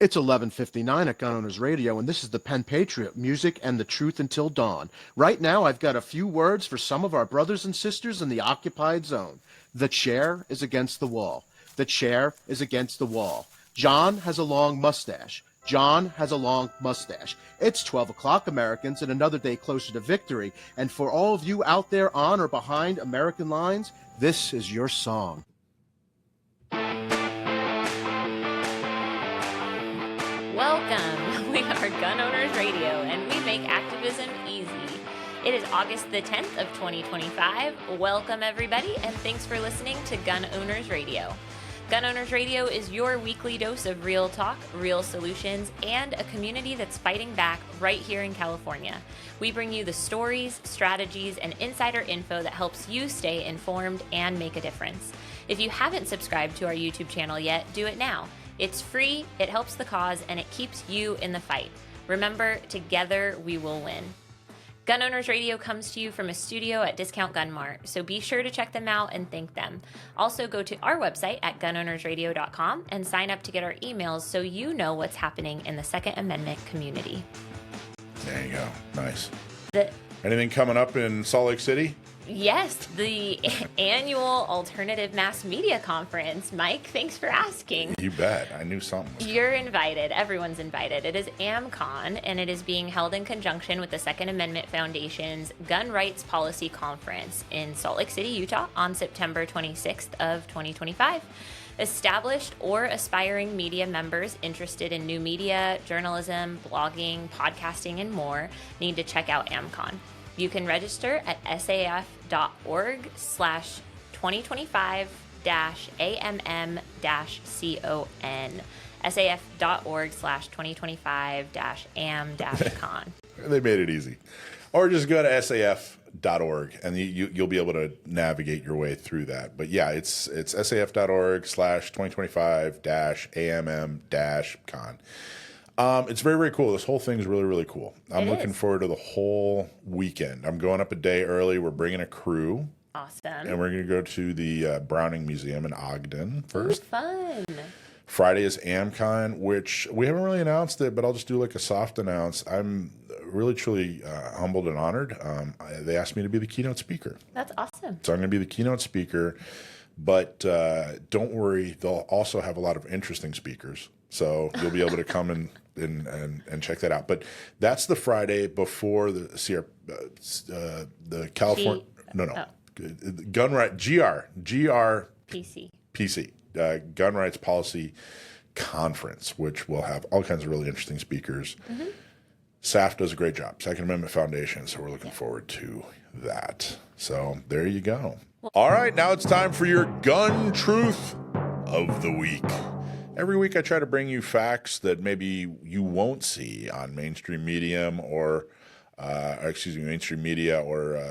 It's 11:59 at Gun Owners Radio, and this is the Penn Patriot, music and the truth until dawn. Right now, I've got a few words for some of our brothers and sisters in the occupied zone. The chair is against the wall. The chair is against the wall. John has a long mustache. John has a long mustache. It's 12 o'clock, Americans, and another day closer to victory. And for all of you out there on or behind American lines, this is your song. Welcome. We are Gun Owners Radio, and we make activism easy. It is August the 10th of 2025. Welcome, everybody, and thanks for listening to Gun Owners Radio. Gun Owners Radio is your weekly dose of real talk, real solutions, and a community that's fighting back right here in California. We bring you the stories, strategies, and insider info that helps you stay informed and make a difference. If you haven't subscribed to our YouTube channel yet, do it now. It's free, it helps the cause, and it keeps you in the fight. Remember, together we will win. Gun Owners Radio comes to you from a studio at Discount Gun Mart, so be sure to check them out and thank them. Also, go to our website at gunownersradio.com and sign up to get our emails so you know what's happening in the Second Amendment community. There you go. Nice. Anything coming up in Salt Lake City? Yes, the annual Alternative Mass Media Conference. Mike, thanks for asking. You bet. I knew something was You're invited. Everyone's invited. It is AmCon, and it is being held in conjunction with the Second Amendment Foundation's Gun Rights Policy Conference in Salt Lake City, Utah, on September 26th of 2025. Established or aspiring media members interested in new media, journalism, blogging, podcasting, and more need to check out AmCon. You can register at saf.org/2025-AMM-CON. saf.org/2025-AM-CON. They made it easy. Or just go to saf.org and you'll be able to navigate your way through that. But yeah, it's saf.org/2025-AMM-CON. It's very, very cool. This whole thing is really, really cool. I'm looking forward to the whole weekend. I'm going up a day early. We're bringing a crew. Awesome. And we're going to go to the Browning Museum in Ogden first. Ooh, fun. Friday is AmCon, which we haven't really announced it, but I'll just do like a soft announce. I'm really, truly humbled and honored. They asked me to be the keynote speaker. That's awesome. So I'm going to be the keynote speaker, but don't worry. They'll also have a lot of interesting speakers. So you'll be able to come and check that out. But that's the Friday before the California Gun Right PC Gun Rights Policy Conference, which will have all kinds of really interesting speakers. Mm-hmm. SAF does a great job, Second Amendment Foundation, so we're looking forward to that. So there you go. All right, now it's time for your gun truth of the week. Every week I try to bring you facts that maybe you won't see on mainstream media or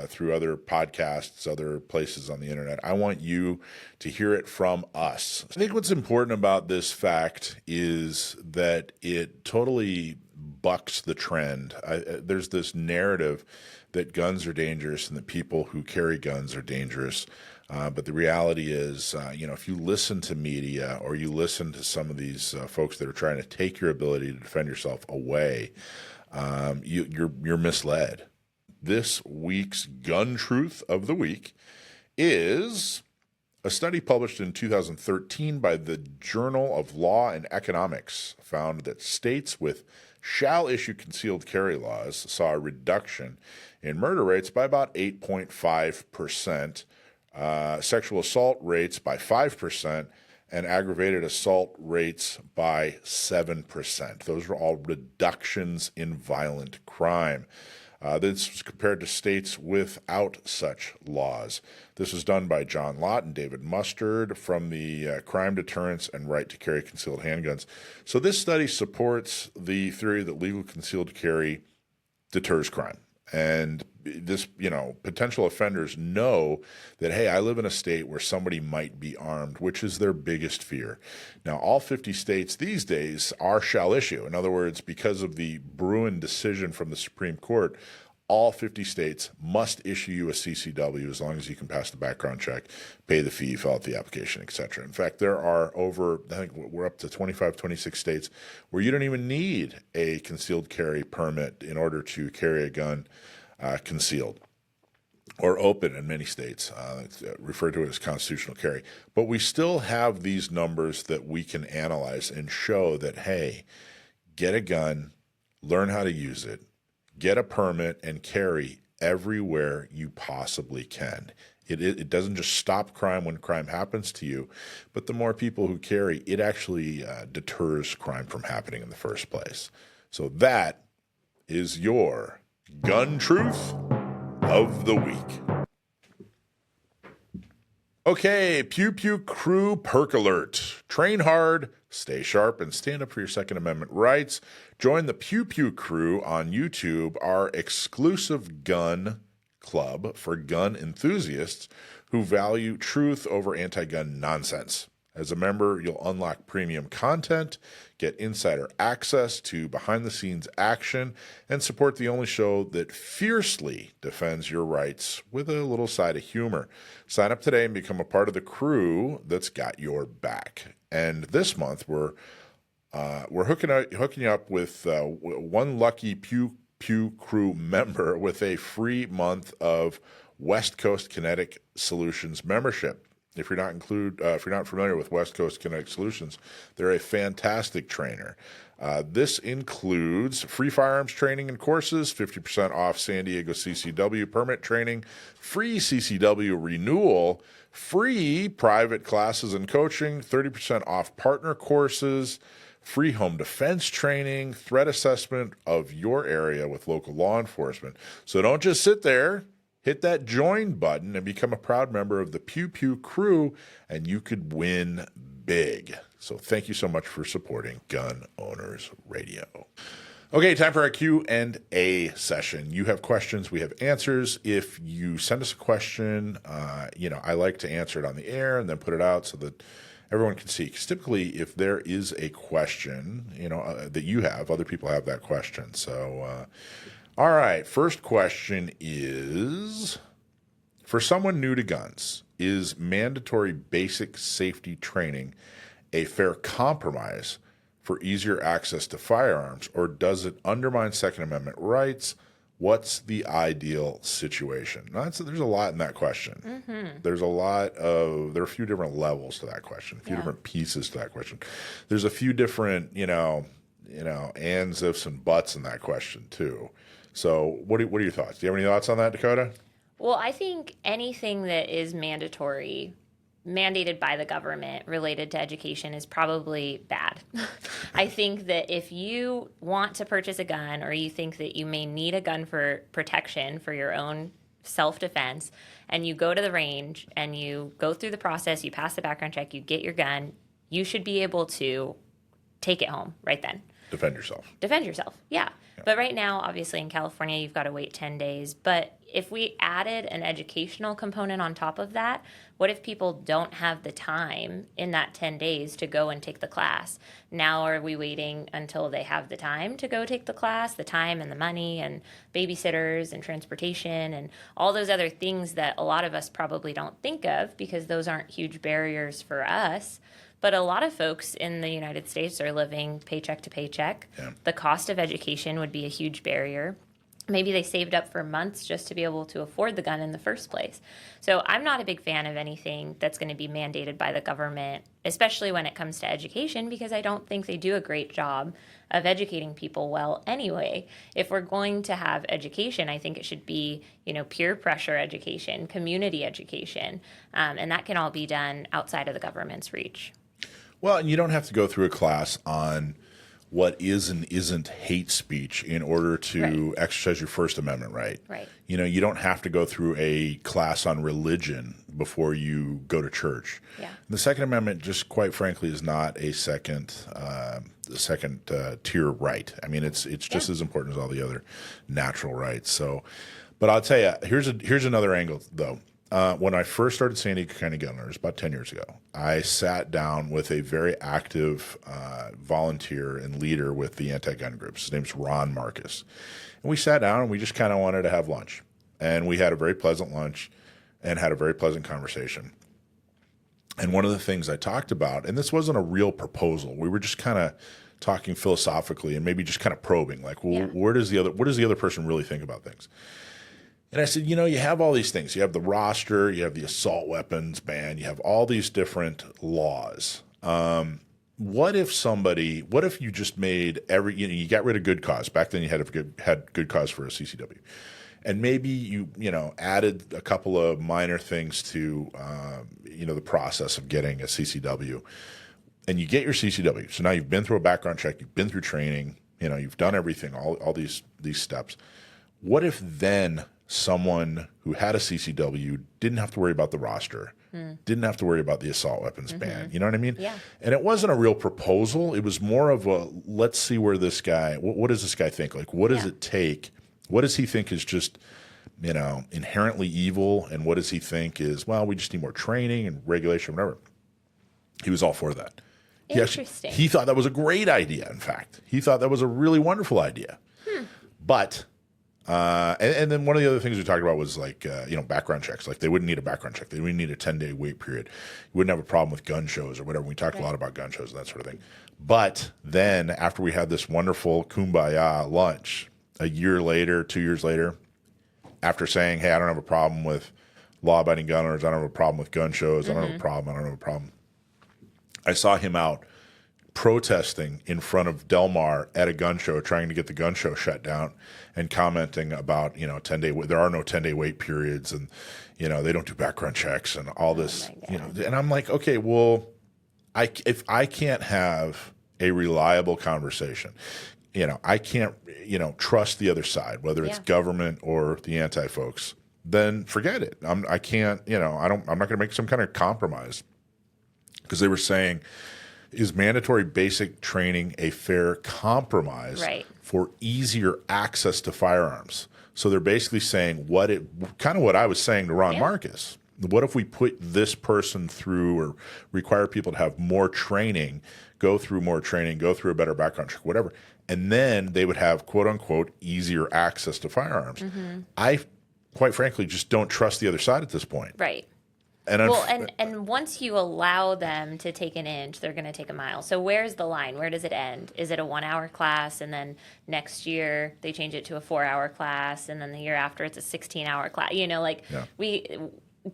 through other podcasts, other places on the internet. I want you to hear it from us. I think what's important about this fact is that it totally bucks the trend. There's this narrative that guns are dangerous and that people who carry guns are dangerous. But the reality is, if you listen to media or you listen to some of these folks that are trying to take your ability to defend yourself away, you're misled. This week's gun truth of the week is a study published in 2013 by the Journal of Law and Economics found that states with shall issue concealed carry laws saw a reduction in murder rates by about 8.5%. Sexual assault rates by 5%, and aggravated assault rates by 7%. Those were all reductions in violent crime. This was compared to states without such laws. This was done by John Lott and David Mustard from the Crime Deterrence and Right to Carry Concealed Handguns. So this study supports the theory that legal concealed carry deters crime. And this, potential offenders know that, hey, I live in a state where somebody might be armed, which is their biggest fear. Now, all 50 states these days are shall issue. In other words, because of the Bruin decision from the Supreme Court, all 50 states must issue you a CCW as long as you can pass the background check, pay the fee, fill out the application, etc. In fact, there are I think we're up to 25, 26 states where you don't even need a concealed carry permit in order to carry a gun concealed or open in many states, referred to as constitutional carry. But we still have these numbers that we can analyze and show that, hey, get a gun, learn how to use it, get a permit, and carry everywhere you possibly can. It doesn't just stop crime when crime happens to you, but the more people who carry, it actually deters crime from happening in the first place. So that is your gun truth of the week. Okay, Pew Pew Crew perk alert. Train hard, stay sharp, and stand up for your Second Amendment rights. Join the Pew Pew Crew on YouTube, our exclusive gun club for gun enthusiasts who value truth over anti-gun nonsense. As a member, you'll unlock premium content, get insider access to behind-the-scenes action, and support the only show that fiercely defends your rights with a little side of humor. Sign up today and become a part of the crew that's got your back. And this month, we're hooking you up with one lucky Pew Pew Crew member with a free month of West Coast Kinetic Solutions membership. If you're not familiar with West Coast Kinetic Solutions, they're a fantastic trainer. This includes free firearms training and courses, 50% off San Diego CCW permit training, free CCW renewal, free private classes and coaching, 30% off partner courses, free home defense training, threat assessment of your area with local law enforcement. So don't just sit there. Hit that join button and become a proud member of the Pew Pew Crew, and you could win big. So thank you so much for supporting Gun Owners Radio. Okay, time for our Q&A session. You have questions, we have answers. If you send us a question, I like to answer it on the air and then put it out so that everyone can see. Because typically, if there is a question, that you have, other people have that question. So, all right, first question is, for someone new to guns, is mandatory basic safety training a fair compromise for easier access to firearms, or does it undermine Second Amendment rights? What's the ideal situation? Now, there's a lot in that question. Mm-hmm. There are a few different levels to that question, a few different pieces to that question. There's a few different, ands, ifs, and buts in that question too. So what are your thoughts? Do you have any thoughts on that, Dakota? Well, I think anything that is mandated by the government related to education is probably bad. I think that if you want to purchase a gun, or you think that you may need a gun for protection for your own self-defense, and you go to the range and you go through the process, you pass the background check, you get your gun, you should be able to take it home right then. Defend yourself, yeah. But right now, obviously in California, you've got to wait 10 days. But if we added an educational component on top of that, what if people don't have the time in that 10 days to go and take the class? Now are we waiting until they have the time to go take the class, the time and the money and babysitters and transportation and all those other things that a lot of us probably don't think of because those aren't huge barriers for us? But a lot of folks in the United States are living paycheck to paycheck. Yeah. The cost of education would be a huge barrier. Maybe they saved up for months just to be able to afford the gun in the first place. So I'm not a big fan of anything that's going to be mandated by the government, especially when it comes to education, because I don't think they do a great job of educating people well anyway. If we're going to have education, I think it should be, peer pressure education, community education, and that can all be done outside of the government's reach. Well, and you don't have to go through a class on what is and isn't hate speech in order to exercise your First Amendment right. Right. You don't have to go through a class on religion before you go to church. Yeah. The Second Amendment, just quite frankly, is not a second tier right. I mean, it's just as important as all the other natural rights. So, but I'll tell you, here's another angle though. when I first started San Diego County Gun Owners about 10 years ago, I sat down with a very active volunteer and leader with the anti-gun groups. His name's Ron Marcus. And we sat down and we just kind of wanted to have lunch. And we had a very pleasant lunch and had a very pleasant conversation. And one of the things I talked about, and this wasn't a real proposal, we were just kind of talking philosophically and maybe just kind of probing, like, well, what does the other person really think about things? And I said, you have all these things. You have the roster, you have the assault weapons ban, you have all these different laws. What if you just made you got rid of good cause. Back then you had good cause for a CCW. And maybe you added a couple of minor things to, the process of getting a CCW. And you get your CCW. So now you've been through a background check, you've been through training, you've done everything, all these steps. What if then someone who had a CCW didn't have to worry about the roster, didn't have to worry about the assault weapons ban? You know what I mean? Yeah. And it wasn't a real proposal. It was more of a, let's see where this guy, what does this guy think? Like, what does it take? What does he think is just, inherently evil? And what does he think is, well, we just need more training and regulation, whatever. He was all for that. Interesting. He thought that was a great idea, in fact. He thought that was a really wonderful idea. But, and then one of the other things we talked about was like, background checks. Like they wouldn't need a background check. They wouldn't need a 10-day wait period. You wouldn't have a problem with gun shows or whatever. We talked a lot about gun shows and that sort of thing. But then after we had this wonderful kumbaya lunch, a year later, 2 years later, after saying, hey, I don't have a problem with law-abiding gun owners, I don't have a problem with gun shows, I don't have a problem, I saw him out protesting in front of Del Mar at a gun show, trying to get the gun show shut down, and commenting about, 10-day, there are no 10-day wait periods, and, they don't do background checks and all this, and I'm like, okay, well, if I can't have a reliable conversation, I can't, trust the other side, whether it's government or the anti-folks, then forget it. I can't, I'm not going to make some kind of compromise. Because they were saying, is mandatory basic training a fair compromise for easier access to firearms? So they're basically saying kind of what I was saying to Ron Marcus. What if we put this person through or require people to have more training, go through more training, go through a better background check, whatever, and then they would have, quote unquote, easier access to firearms. I, quite frankly, just don't trust the other side at this point. Right. And once you allow them to take an inch, they're going to take a mile. So where's the line? Where does it end? Is it a 1-hour class, and then next year they change it to a 4-hour class, and then the year after it's a 16-hour class?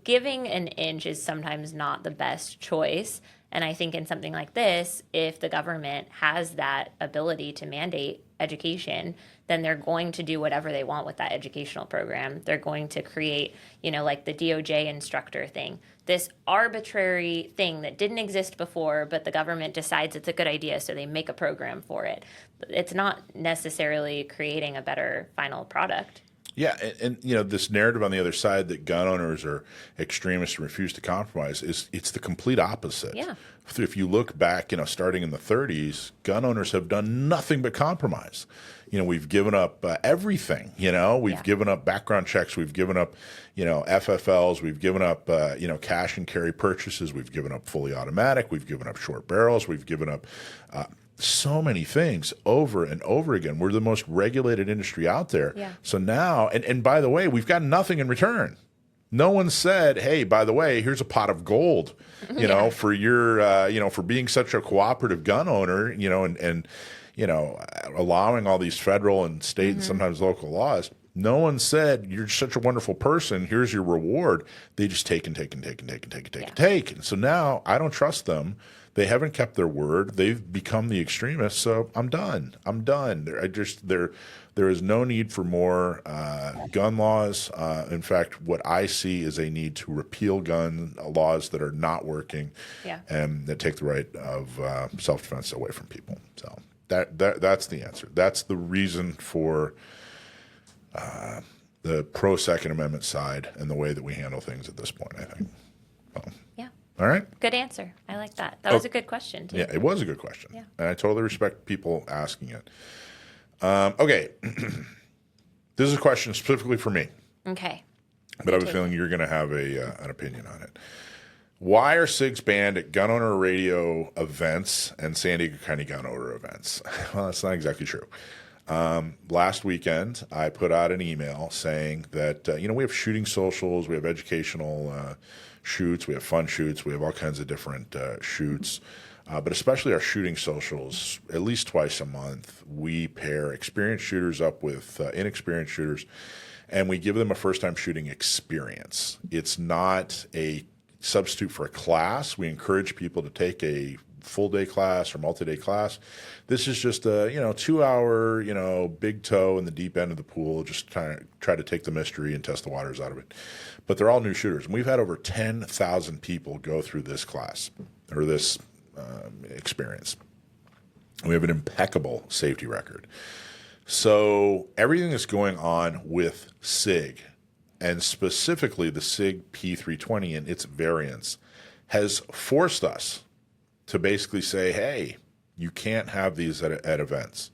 Giving an inch is sometimes not the best choice. And I think in something like this, if the government has that ability to mandate education, then they're going to do whatever they want with that educational program. They're going to create, like the DOJ instructor thing, this arbitrary thing that didn't exist before, but the government decides it's a good idea, so they make a program for it. It's not necessarily creating a better final product. Yeah, and this narrative on the other side that gun owners are extremists and refuse to compromise it's the complete opposite. Yeah. If you look back, starting in the 30s, gun owners have done nothing but compromise. We've given up everything. We've given up background checks. We've given up, FFLs. We've given up, cash and carry purchases. We've given up fully automatic. We've given up short barrels. We've given up so many things over and over again. We're the most regulated industry out there. Yeah. So now, and by the way, we've got nothing in return. No one said, hey, by the way, here's a pot of gold, for your, for being such a cooperative gun owner, and allowing all these federal and state and sometimes local laws. No one said, you're such a wonderful person, here's your reward. They just take and take and take and take and take and take and take. And so now I don't trust them. They haven't kept their word. They've become the extremists. So I'm done. There is no need for more gun laws. In fact, what I see is a need to repeal gun laws that are not working and that take the right of self-defense away from people. So that's the answer. That's the reason for the pro-Second Amendment side and the way that we handle things at this point, I think. So. Yeah. All right. Good answer. I like that. That was a good question, too. Yeah, it was a good question. Yeah. And I totally respect people asking it. Okay. This is a question specifically for me. Okay. but I have a feeling you're going to have an opinion on it. Why are SIGs banned at gun owner radio events and San Diego County gun owner events? Well, that's not exactly true. Last weekend, I put out an email saying that, we have shooting socials, we have educational shoots, we have fun shoots, we have all kinds of different shoots. But especially our shooting socials, at least twice a month, we pair experienced shooters up with inexperienced shooters, and we give them a first-time shooting experience. It's not a substitute for a class. We encourage people to take a full-day class or multi-day class. This is just a 2-hour big toe in the deep end of the pool, just try to take the mystery and test the waters out of it. But they're all new shooters, and we've had over 10,000 people go through this class or this experience. We have an impeccable safety record. So everything that's going on with SIG, and specifically the SIG P320 and its variants, has forced us to basically say, hey, you can't have these at events.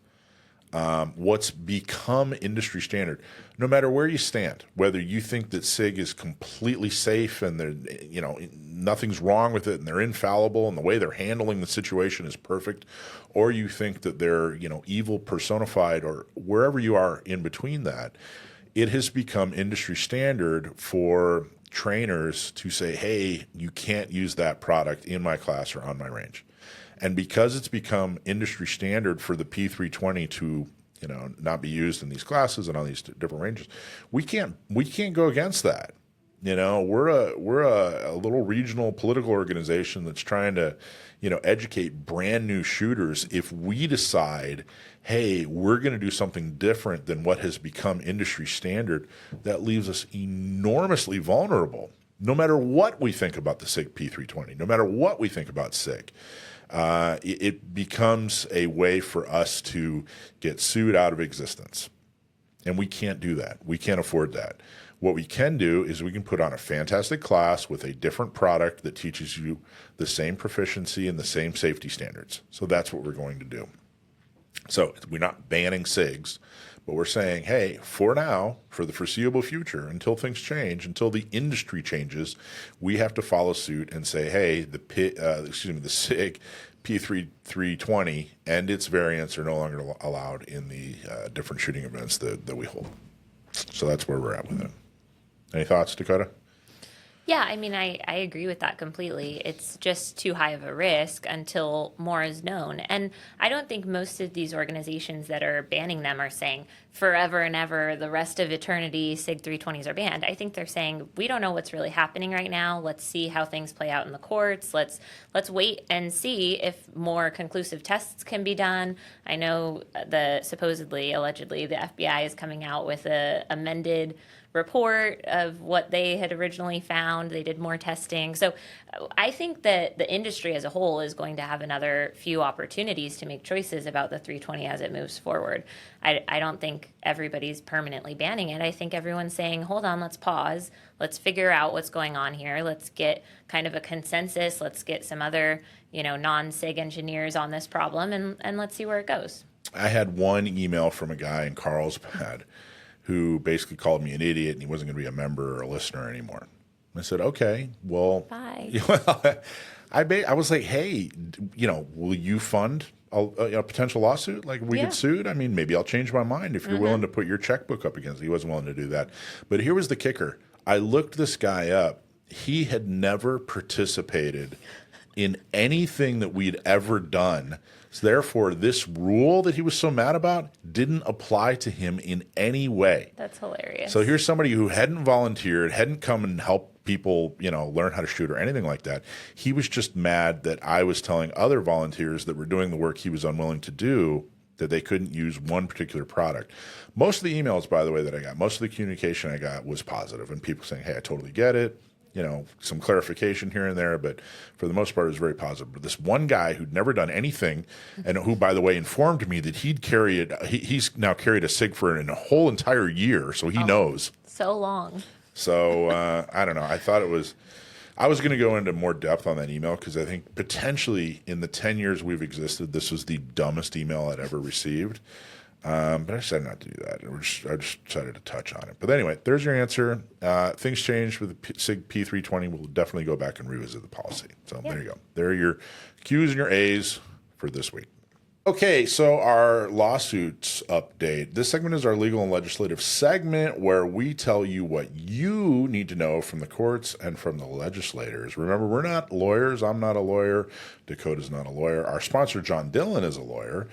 What's become industry standard, no matter where you stand, whether you think that SIG is completely safe and nothing's wrong with it and they're infallible and the way they're handling the situation is perfect, or you think that they're evil personified, or wherever you are in between that, it has become industry standard for trainers to say, hey, you can't use that product in my class or on my range. And because it's become industry standard for the P320 to, not be used in these classes and on these different ranges, we can't go against that. We're a little regional political organization that's trying to, educate brand new shooters. If we decide, hey, we're going to do something different than what has become industry standard, that leaves us enormously vulnerable. No matter what we think about the SIG P320, no matter what we think about SIG. It becomes a way for us to get sued out of existence. And we can't do that. We can't afford that. What we can do is we can put on a fantastic class with a different product that teaches you the same proficiency and the same safety standards. So that's what we're going to do. So we're not banning SIGs, but we're saying, hey, for now, for the foreseeable future, until things change, until the industry changes, we have to follow suit and say, hey, the SIG P320 and its variants are no longer allowed in the different shooting events that we hold. So that's where we're at with it. Any thoughts, Dakota? Yeah, I mean, I agree with that completely. It's just too high of a risk until more is known. And I don't think most of these organizations that are banning them are saying forever and ever, the rest of eternity, SIG 320s are banned. I think they're saying, we don't know what's really happening right now. Let's see how things play out in the courts. Let's wait and see if more conclusive tests can be done. I know allegedly, the FBI is coming out with a amended report of what they had originally found. They did more testing. So I think that the industry as a whole is going to have another few opportunities to make choices about the 320 as it moves forward. I don't think everybody's permanently banning it. I think everyone's saying, hold on, let's pause. Let's figure out what's going on here. Let's get kind of a consensus. Let's get some other, non-SIG engineers on this problem and let's see where it goes. I had one email from a guy in Carlsbad who basically called me an idiot and he wasn't going to be a member or a listener anymore. I said, okay, well, bye. I was like, hey, will you fund a potential lawsuit? Like, we get sued? I mean, maybe I'll change my mind if you're willing to put your checkbook up against it. He wasn't willing to do that. But here was the kicker. I looked this guy up. He had never participated in anything that we'd ever done. So therefore, this rule that he was so mad about didn't apply to him in any way. That's hilarious. So here's somebody who hadn't volunteered, hadn't come and helped people, learn how to shoot or anything like that. He was just mad that I was telling other volunteers that were doing the work he was unwilling to do that they couldn't use one particular product. Most of the emails, by the way, that I got, most of the communication I got was positive, and people saying, hey, I totally get it. Some clarification here and there, but for the most part, it was very positive. But this one guy who'd never done anything, and who, by the way, informed me that he's now carried a SIG for a whole entire year, so he knows. So long. So I don't know. I was going to go into more depth on that email because I think potentially in the 10 years we've existed, this was the dumbest email I'd ever received. But I decided not to do that. I just decided to touch on it. But anyway, there's your answer. Things changed with the SIG P320. We'll definitely go back and revisit the policy. So there you go. There are your Q's and your A's for this week. Okay, so our lawsuits update. This segment is our legal and legislative segment where we tell you what you need to know from the courts and from the legislators. Remember, we're not lawyers. I'm not a lawyer. Dakota's not a lawyer. Our sponsor, John Dillon, is a lawyer,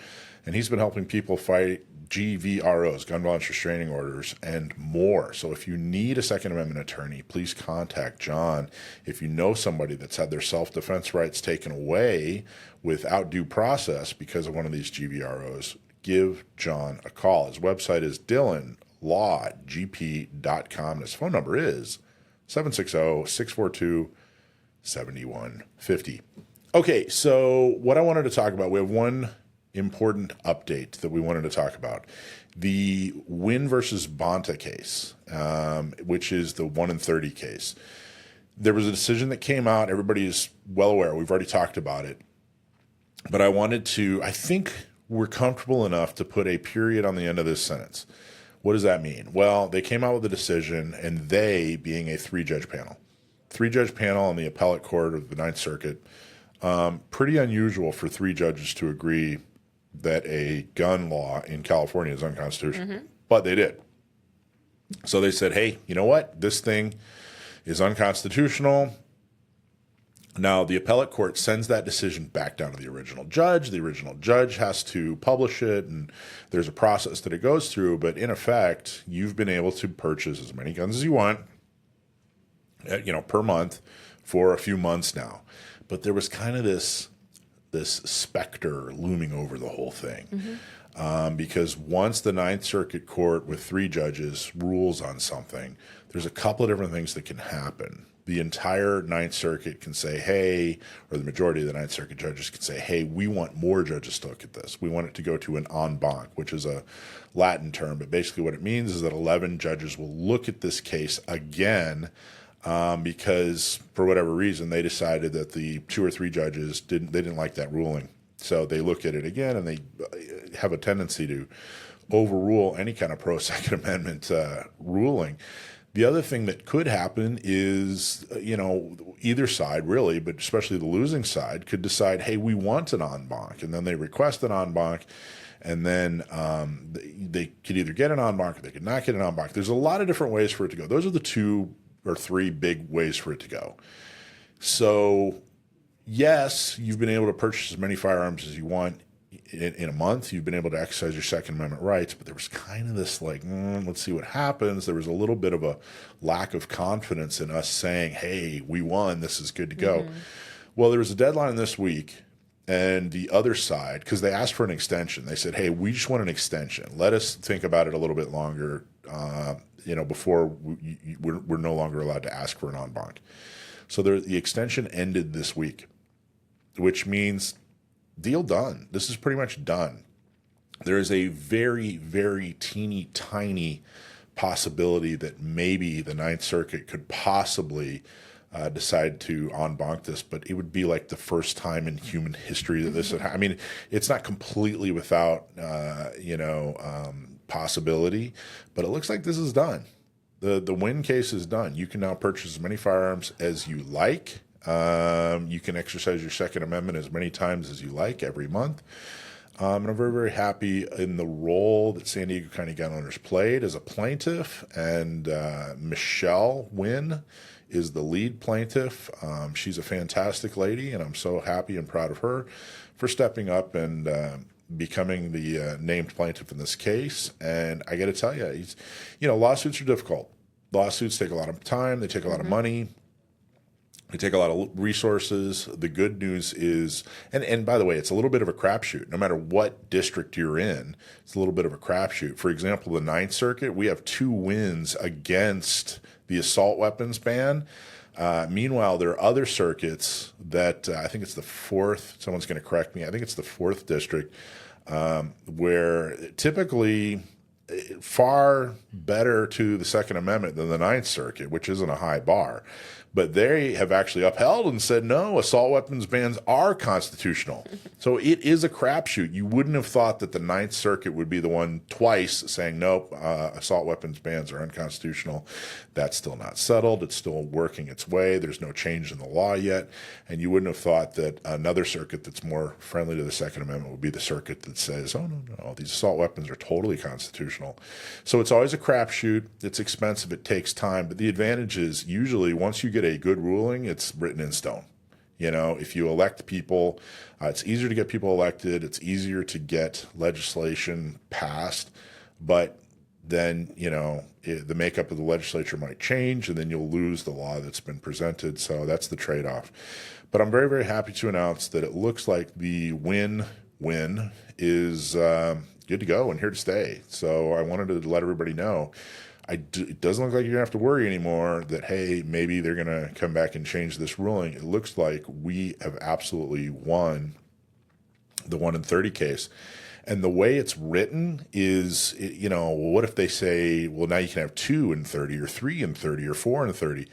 and he's been helping people fight GVROs, gun violence restraining orders, and more. So if you need a Second Amendment attorney, please contact John. If you know somebody that's had their self-defense rights taken away without due process because of one of these GVROs, give John a call. His website is dillonlawgp.com, and his phone number is 760-642-7150. Okay, so what I wanted to talk about, we have one important update that we wanted to talk about. The Nguyen versus Bonta case, which is the 1 in 30 case. There was a decision that came out. Everybody is well aware. We've already talked about it. But I think we're comfortable enough to put a period on the end of this sentence. What does that mean? Well, they came out with a decision, and they being a three-judge panel. Three-judge panel on the appellate court of the Ninth Circuit. Pretty unusual for three judges to agree that a gun law in California is unconstitutional. But they did. So they said, hey, you know what? This thing is unconstitutional. Now, the appellate court sends that decision back down to the original judge. The original judge has to publish it, and there's a process that it goes through. But in effect, you've been able to purchase as many guns as you want, per month for a few months now. But there was kind of this specter looming over the whole thing. Because once the Ninth Circuit Court with three judges rules on something, there's a couple of different things that can happen. The entire Ninth Circuit can say, hey, or the majority of the Ninth Circuit judges can say, hey, we want more judges to look at this. We want it to go to an en banc, which is a Latin term. But basically what it means is that 11 judges will look at this case again because for whatever reason they decided that the 2 or 3 judges didn't like that ruling. So they look at it again, and they have a tendency to overrule any kind of pro-Second Amendment ruling. The other thing that could happen is, either side really, but especially the losing side, could decide, hey, we want an en banc, and then they request an en banc, and then they could either get an en banc or they could not get an en banc. There's a lot of different ways for it to go. Those are the 2 or 3 big ways for it to go. So yes, you've been able to purchase as many firearms as you want in a month. You've been able to exercise your Second Amendment rights, but there was kind of this let's see what happens. There was a little bit of a lack of confidence in us saying, hey, we won, this is good to go. Well, there was a deadline this week, and the other side, because they asked for an extension, they said, hey, we just want an extension. Let us think about it a little bit longer, before we're no longer allowed to ask for an en banc. So the extension ended this week, which means deal done. This is pretty much done. There is a very, very teeny tiny possibility that maybe the Ninth Circuit could possibly decide to en banc this, but it would be like the first time in human history that this would happen. I mean, it's not completely without, possibility, but it looks like this is done. The Nguyen case is done. You can now purchase as many firearms as you like. You can exercise your Second Amendment as many times as you like every month. And I'm very, very happy in the role that San Diego County Gun Owners played as a plaintiff. And Michelle Nguyen is the lead plaintiff. She's a fantastic lady, and I'm so happy and proud of her for stepping up and becoming the named plaintiff in this case. And I got to tell you, lawsuits are difficult. Lawsuits take a lot of time. They take a lot of money. They take a lot of resources. The good news is, and by the way, it's a little bit of a crapshoot. No matter what district you're in, it's a little bit of a crapshoot. For example, the Ninth Circuit, we have 2 wins against the assault weapons ban. Meanwhile, there are other circuits that I think it's the 4th. Someone's going to correct me. I think it's the 4th district where typically far better to the Second Amendment than the Ninth Circuit, which isn't a high bar. But they have actually upheld and said, no, assault weapons bans are constitutional. So it is a crapshoot. You wouldn't have thought that the Ninth Circuit would be the one twice saying, nope, assault weapons bans are unconstitutional. That's still not settled. It's still working its way. There's no change in the law yet. And you wouldn't have thought that another circuit that's more friendly to the Second Amendment would be the circuit that says, oh, no, these assault weapons are totally constitutional. So it's always a crapshoot. It's expensive. It takes time. But the advantage is usually once you get a good ruling, it's written in stone. You know, if you elect people, it's easier to get people elected. It's easier to get legislation passed. But then, you know, the makeup of the legislature might change, and then you'll lose the law that's been presented. So that's the trade-off. But I'm very, very happy to announce that it looks like the win-win is good to go and here to stay. So I wanted to let everybody know. It doesn't look like you're going to have to worry anymore that, hey, maybe they're going to come back and change this ruling. It looks like we have absolutely won the 1 in 30 case. And the way it's written is, you know, what if they say, well, now you can have 2 in 30 or 3 in 30 or 4 in 30.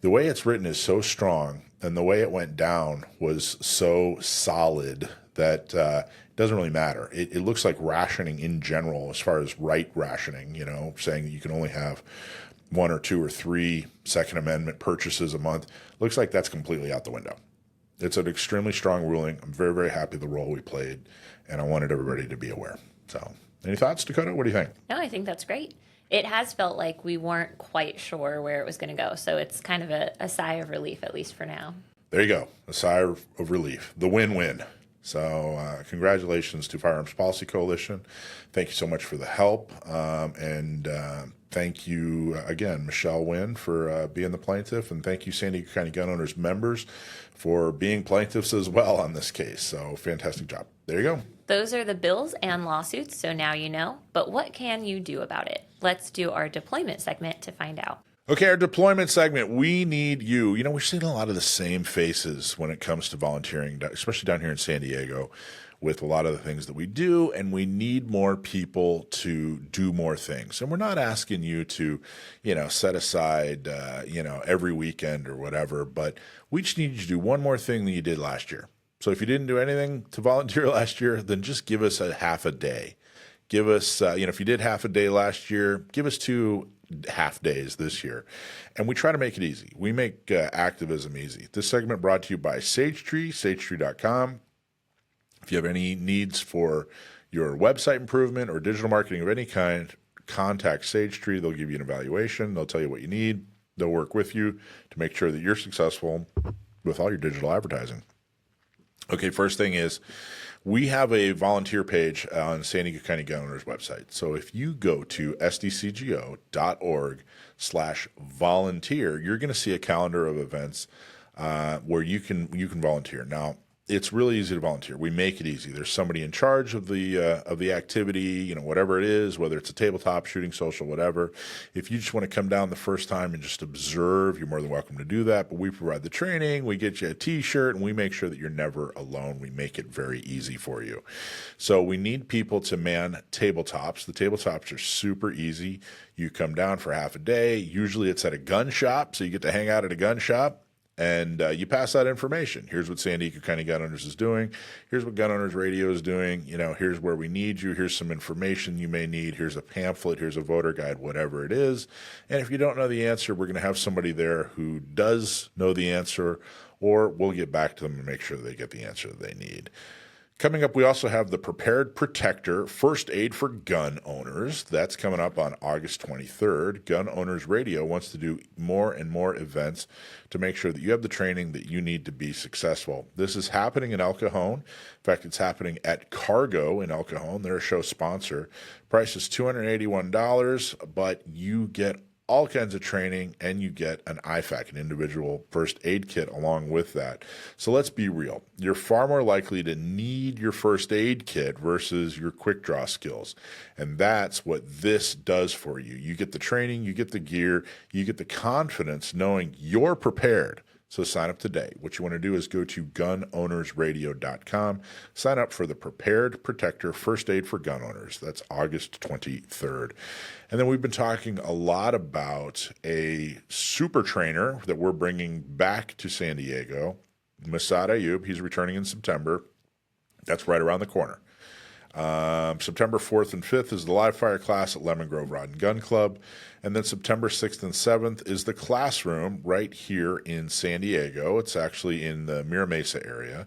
The way it's written is so strong, and the way it went down was so solid that it doesn't really matter. It looks like rationing in general, as far as right rationing, you know, saying that you can only have 1 or 2 or 3 Second Amendment purchases a month. Looks like that's completely out the window. It's an extremely strong ruling. I'm very, very happy with the role we played, and I wanted everybody to be aware. So, any thoughts, Dakota? What do you think? No, I think that's great. It has felt like we weren't quite sure where it was going to go, so it's kind of a sigh of relief, at least for now. There you go, a sigh of relief, the win-win. So congratulations to Firearms Policy Coalition. Thank you so much for the help. And thank you again, Michelle Nguyen, for being the plaintiff. And thank you, San Diego County Gun Owners members, for being plaintiffs as well on this case. So fantastic job. There you go. Those are the bills and lawsuits, so now you know. But what can you do about it? Let's do our deployment segment to find out. Okay, our deployment segment, we need you. You know, we're seeing a lot of the same faces when it comes to volunteering, especially down here in San Diego, with a lot of the things that we do, and we need more people to do more things. And we're not asking you to, you know, set aside, every weekend or whatever, but we just need you to do one more thing than you did last year. So if you didn't do anything to volunteer last year, then just give us a half a day. Give us, if you did half a day last year, give us 2 half days this year. And we try to make it easy. We make activism easy. This segment brought to you by SageTree, sagetree.com. If you have any needs for your website improvement or digital marketing of any kind, contact SageTree. They'll give you an evaluation. They'll tell you what you need. They'll work with you to make sure that you're successful with all your digital advertising. Okay, first thing is we have a volunteer page on San Diego County Gun Owners website. So if you go to sdcgo.org/volunteer, you're going to see a calendar of events where you can volunteer. Now, it's really easy to volunteer. We make it easy. There's somebody in charge of the activity, you know, whatever it is, whether it's a tabletop, shooting, social, whatever. If you just want to come down the first time and just observe, you're more than welcome to do that. But we provide the training, we get you a T-shirt, and we make sure that you're never alone. We make it very easy for you. So we need people to man tabletops. The tabletops are super easy. You come down for half a day. Usually it's at a gun shop, so you get to hang out at a gun shop. And you pass out information. Here's what San Diego County Gun Owners is doing. Here's what Gun Owners Radio is doing. You know, here's where we need you. Here's some information you may need. Here's a pamphlet. Here's a voter guide, whatever it is. And if you don't know the answer, we're going to have somebody there who does know the answer, or we'll get back to them and make sure they get the answer that they need. Coming up, we also have the Prepared Protector First Aid for Gun Owners. That's coming up on August 23rd. Gun Owners Radio wants to do more and more events to make sure that you have the training that you need to be successful. This is happening in El Cajon. In fact, it's happening at Cargo in El Cajon. They're a show sponsor. Price is $281, but you get all kinds of training, and you get an IFAK, an individual first aid kit, along with that. So let's be real. You're far more likely to need your first aid kit versus your quick draw skills. And that's what this does for you. You get the training, you get the gear, you get the confidence knowing you're prepared. So sign up today. What you want to do is go to gunownersradio.com, sign up for the Prepared Protector First Aid for Gun Owners. That's August 23rd. And then we've been talking a lot about a super trainer that we're bringing back to San Diego, Massad Ayoob. He's returning in September. That's right around the corner. September 4th and 5th is the live fire class at Lemon Grove Rod and Gun Club. And then September 6th and 7th is the classroom right here in San Diego. It's actually in the Mira Mesa area.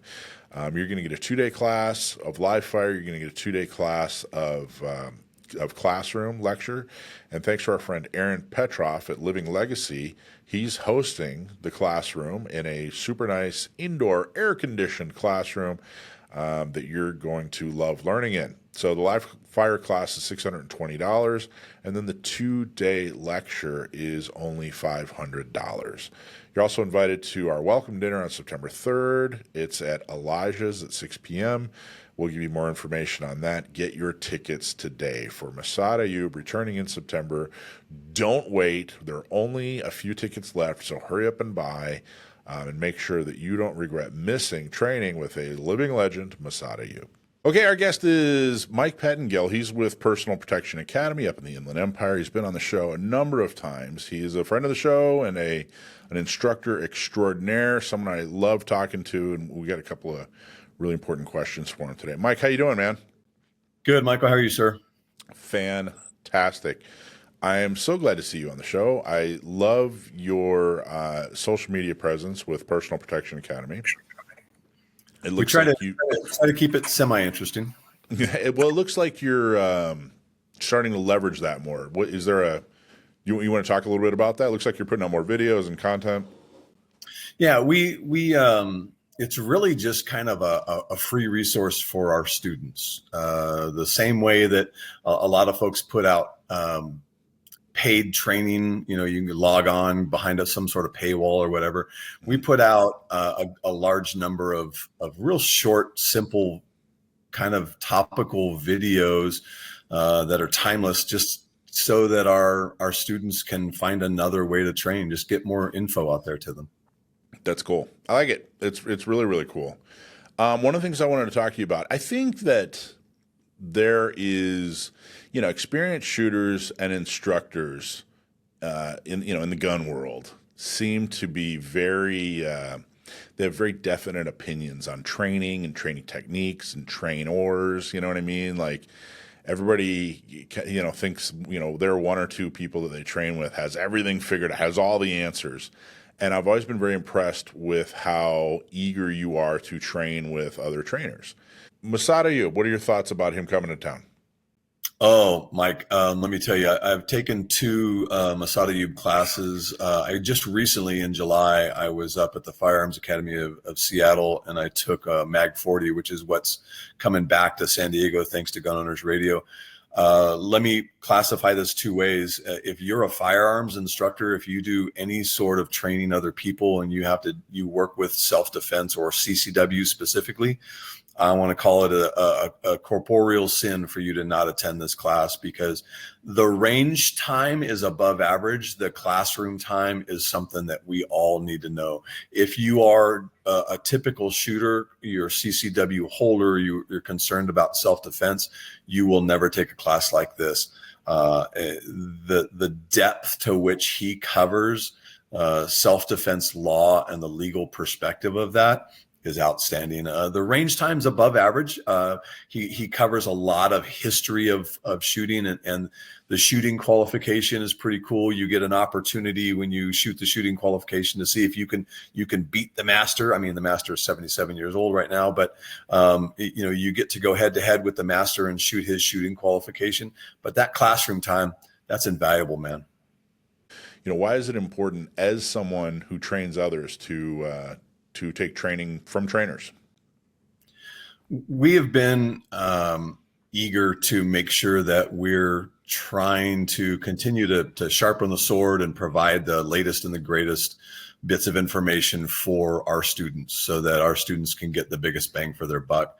You're going to get a 2-day class of live fire. You're going to get a 2-day class of classroom lecture. And thanks to our friend Aaron Petroff at Living Legacy, he's hosting the classroom in a super nice indoor air-conditioned classroom that you're going to love learning in. So the live fire class is $620, and then the 2-day lecture is only $500. You're also invited to our welcome dinner on September 3rd. It's at Elijah's at 6 p.m. We'll give you more information on that. Get your tickets today for Massad Ayoob returning in September. Don't wait. There are only a few tickets left, so hurry up and buy. And make sure that you don't regret missing training with a living legend, Massad Ayoob. Okay, our guest is Mike Pettengill. He's with Personal Protection Academy up in the Inland Empire. He's been on the show a number of times. He is a friend of the show and an instructor extraordinaire, someone I love talking to, and we got a couple of really important questions for him today. Mike, how you doing, man? Good, Michael. How are you, sir? Fantastic. I am so glad to see you on the show. I love your social media presence with Personal Protection Academy. It looks try like to keep it semi-interesting. it looks like you're starting to leverage that more. What is there you want to talk a little bit about that? It looks like you're putting out more videos and content. Yeah, we it's really just kind of a free resource for our students. The same way that a lot of folks put out paid training, you can log on behind some sort of paywall or whatever. We put out a large number of real short, simple, kind of topical videos that are timeless, just so that our students can find another way to train, just get more info out there to them. That's cool. I like it. It's really, really cool. One of the things I wanted to talk to you about, I think that there is, experienced shooters and instructors in the gun world seem to be they have very definite opinions on training and training techniques and trainers. You know what I mean? Like everybody, thinks, there are one or two people that they train with has everything figured out, has all the answers. And I've always been very impressed with how eager you are to train with other trainers. Massad Ayoob, what are your thoughts about him coming to town? Oh, Mike, let me tell you, I've taken 2 Massad Ayoob classes. I just recently in July, I was up at the Firearms Academy of Seattle, and I took Mag 40, which is what's coming back to San Diego thanks to Gun Owners Radio. Let me classify this 2 ways. If you're a firearms instructor, if you do any sort of training other people and you work with self-defense or CCW specifically, I want to call it a corporeal sin for you to not attend this class, because the range time is above average. The classroom time is something that we all need to know. If you are a typical shooter, you're a CCW holder, you're concerned about self-defense, you will never take a class like this. The depth to which he covers self-defense law and the legal perspective of that is outstanding. The range time's above average. He covers a lot of history of shooting, and the shooting qualification is pretty cool. You get an opportunity when you shoot the shooting qualification to see if you can beat the master. I mean, the master is 77 years old right now, but you get to go head to head with the master and shoot his shooting qualification. But that classroom time, that's invaluable, man. Why is it important as someone who trains others to take training from trainers? We have been eager to make sure that we're trying to continue to sharpen the sword and provide the latest and the greatest bits of information for our students so that our students can get the biggest bang for their buck.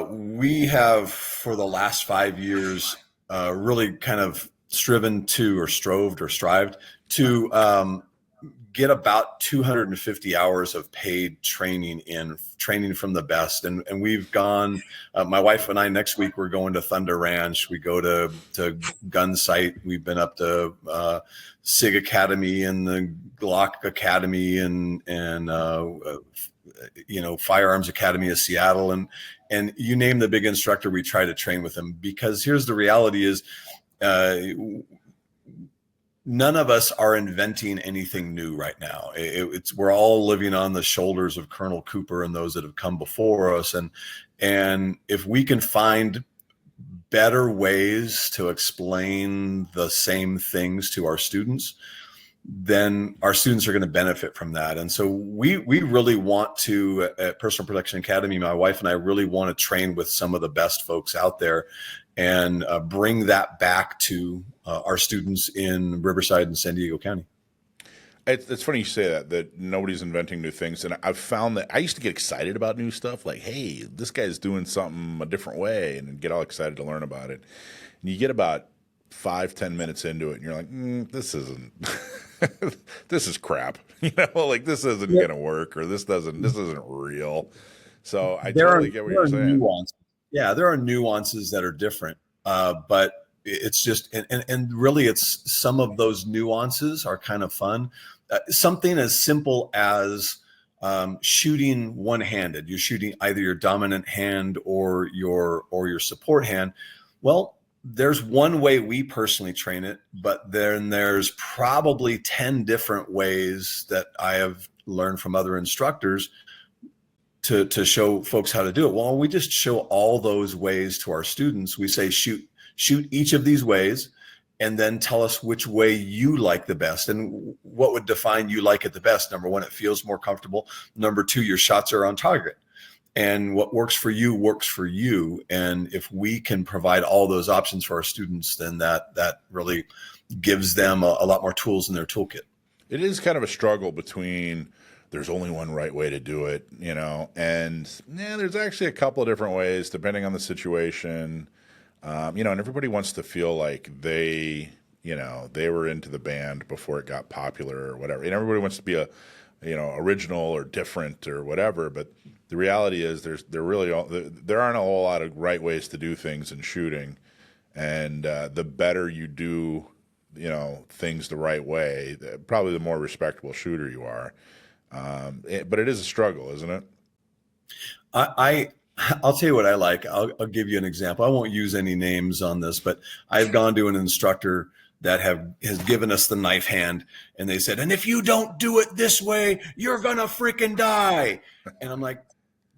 We have, for the last 5 years, really kind of strived to get about 250 hours of paid training from the best. And we've gone, my wife and I, next week, we're going to Thunder Ranch. We go to Gun Sight. We've been up to SIG Academy and the Glock Academy and Firearms Academy of Seattle. And you name the big instructor, we try to train with them, because here's the reality is, none of us are inventing anything new right now. We're all living on the shoulders of Colonel Cooper and those that have come before us. And if we can find better ways to explain the same things to our students, then our students are going to benefit from that. And so we really want to, at Personal Protection Academy, my wife and I really want to train with some of the best folks out there and bring that back to our students in Riverside and San Diego County. It's funny you say that nobody's inventing new things. And I've found that I used to get excited about new stuff, like, hey, this guy's doing something a different way, and get all excited to learn about it. And you get about 5-10 minutes into it, and you're like, this isn't, this is crap. Like, this isn't going to work, or this isn't real. So I totally get what you're saying. Nuances. Yeah, there are nuances that are different, but it's just, and really it's some of those nuances are kind of fun. Something as simple as shooting one-handed. You're shooting either your dominant hand or your support hand. Well, there's one way we personally train it, but then there's probably 10 different ways that I have learned from other instructors to show folks how to do it. Well, we just show all those ways to our students. We say, shoot each of these ways, and then tell us which way you like the best. And what would define you like it the best? Number one, it feels more comfortable. Number two, your shots are on target. And what works for you works for you. And if we can provide all those options for our students, then that really gives them a lot more tools in their toolkit. It is kind of a struggle between there's only one right way to do it, and there's actually a couple of different ways depending on the situation, and everybody wants to feel like they were into the band before it got popular or whatever, and everybody wants to be original or different or whatever. But the reality is there aren't a whole lot of right ways to do things in shooting, and the better you do things the right way, probably the more respectable shooter you are. But it is a struggle, isn't it? I'll tell you what I like. I'll give you an example. I won't use any names on this, but I've gone to an instructor that has given us the knife hand, and they said, and if you don't do it this way, you're gonna freaking die. And I'm like,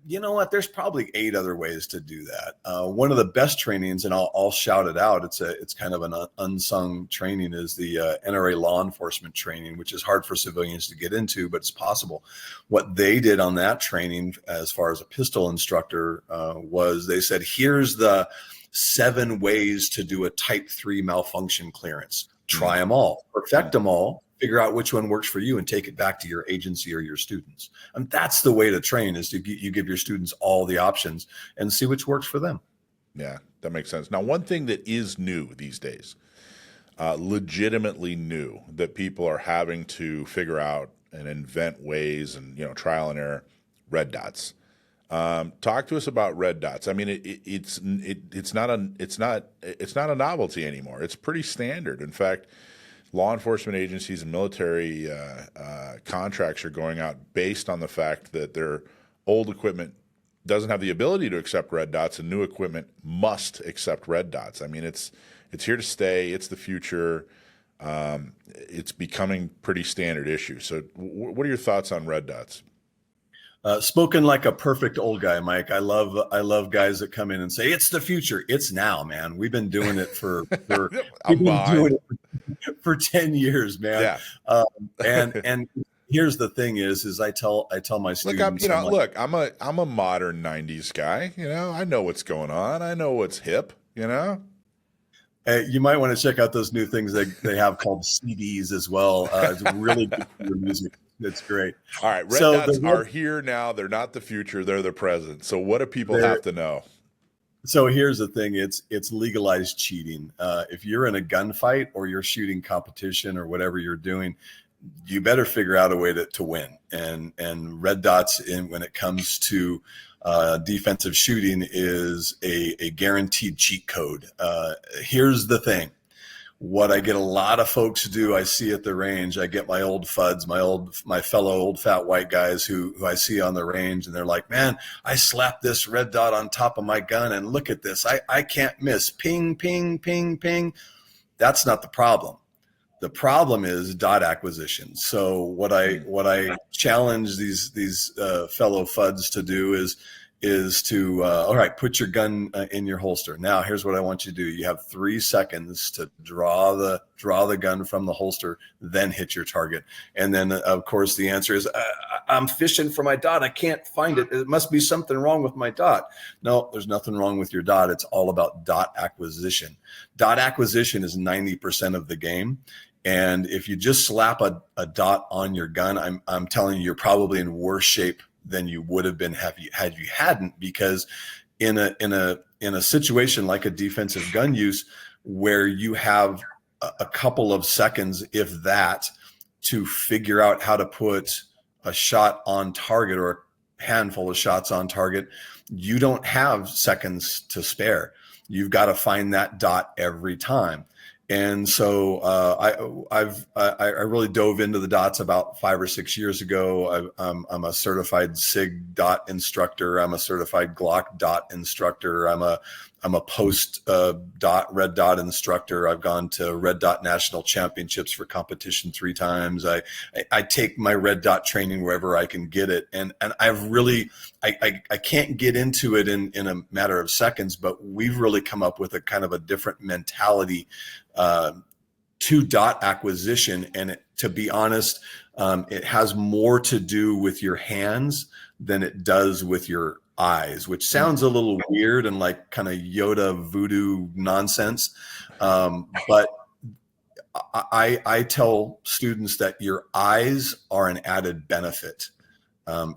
you know what? There's probably 8 other ways to do that. One of the best trainings, and I'll shout it out. It's kind of an unsung training, is the NRA law enforcement training, which is hard for civilians to get into, but it's possible. What they did on that training, as far as a pistol instructor, was they said, here's the 7 ways to do a Type 3 malfunction clearance. Try them all, perfect them all, figure out which one works for you, and take it back to your agency or your students. And that's the way to train, is you give your students all the options and see which works for them. Yeah, that makes sense. Now, one thing that is new these days, legitimately new, that people are having to figure out and invent ways and, trial and error, red dots. Talk to us about red dots. I mean, it's not a novelty anymore. It's pretty standard. In fact, law enforcement agencies and military contracts are going out based on the fact that their old equipment doesn't have the ability to accept red dots, and new equipment must accept red dots. I mean, it's here to stay. It's the future. It's becoming pretty standard issue. So what are your thoughts on red dots? Spoken like a perfect old guy, Mike. I love guys that come in and say, it's the future. It's now, man. We've been doing it for 10 years, man. Yeah. And here's the thing is I tell my students, I'm a modern 90s guy. I know what's going on. I know what's hip, You might want to check out those new things they have called CDs as well. It's really good for your music. It's great. All right. Red dots are here now. They're not the future. They're the present. So what do people have to know? So here's the thing. It's legalized cheating. If you're in a gunfight or you're shooting competition or whatever you're doing, you better figure out a way to win. And red dots when it comes to defensive shooting is a guaranteed cheat code. Here's the thing. What I get a lot of folks do, I see at the range, I get my old FUDs, my fellow old fat white guys who I see on the range, and they're like, man, I slapped this red dot on top of my gun and look at this. I can't miss. Ping, ping, ping, ping. That's not the problem. The problem is dot acquisition. So what I challenge these fellow FUDs to do is to all right, put your gun in your holster. Now here's what I want you to do. You have 3 seconds to draw the gun from the holster, then hit your target. And then of course the answer is I'm fishing for my dot. I can't find it. It must be something wrong with my dot. No, there's nothing wrong with your dot. It's all about dot acquisition. Dot acquisition is 90% of the game. And if you just slap a dot on your gun, I'm telling you, you're probably in worse shape than you would have been had you hadn't, because in a situation like a defensive gun use where you have a couple of seconds, if that, to figure out how to put a shot on target or a handful of shots on target, you don't have seconds to spare. You've got to find that dot every time. And so I really dove into the dots about 5 or 6 years ago. I'm a certified SIG dot instructor. I'm a certified Glock dot instructor. I'm a post dot red dot instructor. I've gone to red dot national championships for competition 3 times. I take my red dot training wherever I can get it. And I've really, I can't get into it in a matter of seconds, but we've really come up with a kind of a different mentality to dot acquisition. And to be honest, it has more to do with your hands than it does with your eyes, which sounds a little weird and like kind of Yoda voodoo nonsense. But I tell students that your eyes are an added benefit.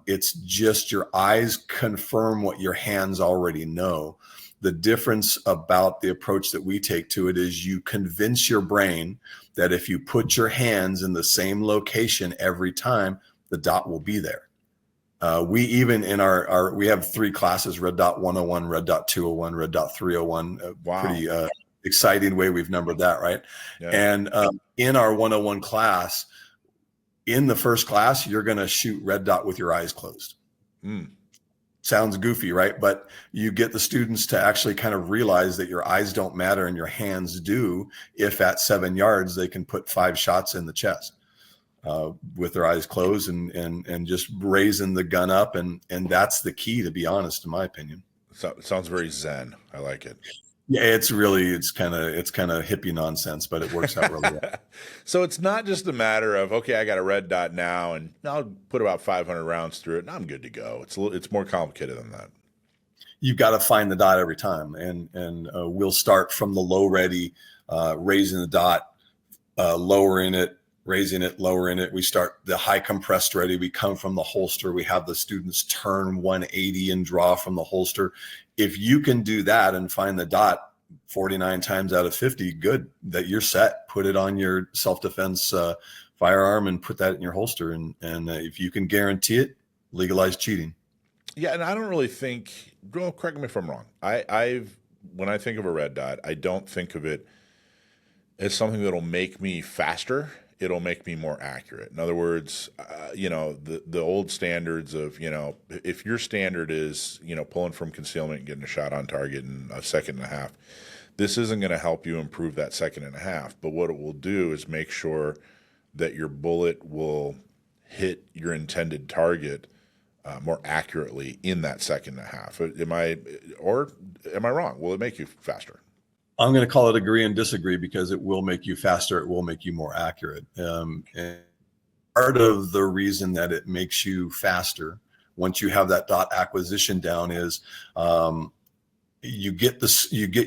It's just your eyes confirm what your hands already know. The difference about the approach that we take to it is you convince your brain that if you put your hands in the same location every time, the dot will be there. We even in we have 3 classes: Red Dot 101, Red Dot 201, Red Dot 301. Wow. Pretty exciting way we've numbered that, right? Yeah. And in our 101 class, in the first class, you're going to shoot red dot with your eyes closed. Sounds goofy, right? But you get the students to actually kind of realize that your eyes don't matter and your hands do, if at 7 yards they can put 5 shots in the chest with their eyes closed and just raising the gun up. And that's the key, to be honest, in my opinion. So it sounds very Zen. I like it. Yeah, it's kind of hippie nonsense, but it works out really well. So it's not just a matter of, okay, I got a red dot now, and I'll put about 500 rounds through it, and I'm good to go. It's more complicated than that. You've got to find the dot every time, and we'll start from the low ready, raising the dot, lowering it, raising it, lowering it. We start the high compressed ready. We come from the holster. We have the students turn 180 and draw from the holster. If you can do that and find the dot 49 times out of 50, good, that you're set. Put it on your self-defense firearm and put that in your holster. And if you can guarantee it, legalize cheating. Yeah, and I don't really think, well, correct me if I'm wrong. When I think of a red dot, I don't think of it as something that'll make me faster. It'll make me more accurate. In other words, the old standards of, if your standard is, pulling from concealment and getting a shot on target in a second and a half, this isn't going to help you improve that second and a half. But what it will do is make sure that your bullet will hit your intended target more accurately in that second and a half. Am I wrong? Will it make you faster? I'm going to call it agree and disagree, because it will make you faster. It will make you more accurate. And part of the reason that it makes you faster, once you have that dot acquisition down, is you get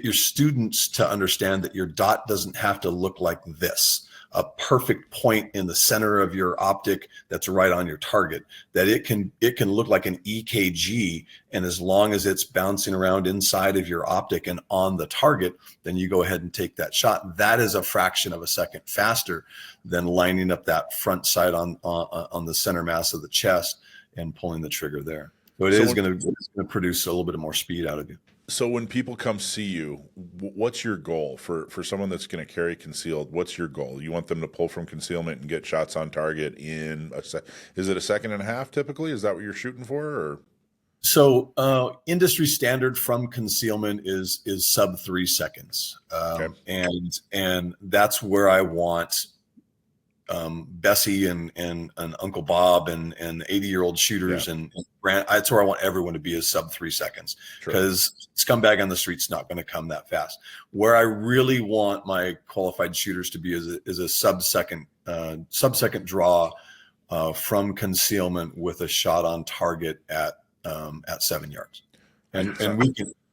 your students to understand that your dot doesn't have to look like this. a perfect point in the center of your optic that's right on your target, that it can look like an EKG. And as long as it's bouncing around inside of your optic and on the target, then you go ahead and take that shot. That is a fraction of a second faster than lining up that front sight on the center mass of the chest and pulling the trigger there. So it is going to produce a little bit more speed out of you. So when people come see you, what's your goal for someone that's going to carry concealed? What's your goal? You want them to pull from concealment and get shots on target in is it a second and a half typically? Is that what you're shooting for? Or? So industry standard from concealment is sub 3 seconds. Okay. And that's where I want Bessie and Uncle Bob and 80-year-old shooters and Grant. That's where I want everyone to be, is sub 3 seconds, because scumbag on the street's not going to come that fast. Where I really want my qualified shooters to be is a sub-second draw from concealment with a shot on target at 7 yards. And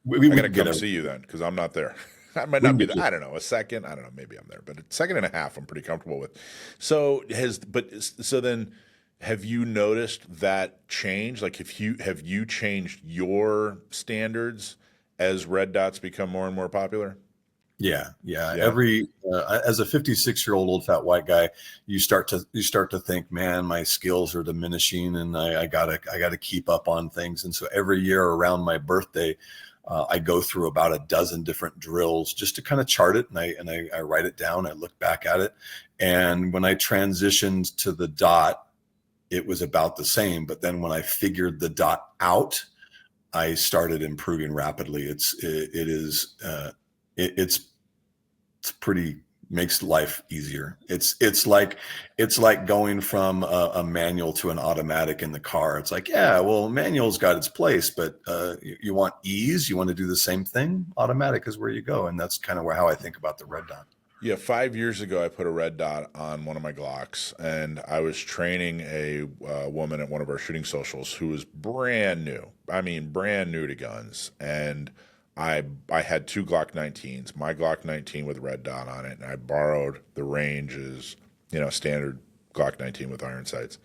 we got to get come see you then, because I'm not there. I might not be there. I don't know, a second. I don't know. Maybe I'm there, but a second and a half, I'm pretty comfortable with. So then, have you noticed that change? Like, have you changed your standards as red dots become more and more popular? Yeah. Every as a 56-year-old old fat white guy, you start to think, man, my skills are diminishing, and I gotta keep up on things. And so every year around my birthday, I go through about a dozen different drills just to kind of chart it, and I write it down. I look back at it, and when I transitioned to the dot, it was about the same. But then when I figured the dot out, I started improving rapidly. It's pretty, makes life easier. It's like going from a manual to an automatic in the car. It's like, yeah, well, manual's got its place, but you want ease, you want to do the same thing, automatic is where you go. And that's kind of how I think about the red dot. Yeah, 5 years ago, I put a red dot on one of my Glocks, and I was training a woman at one of our shooting socials who was brand new. I mean, brand new to guns. And I had two Glock 19s, my Glock 19 with red dot on it, and I borrowed the range's, standard Glock 19 with iron sights.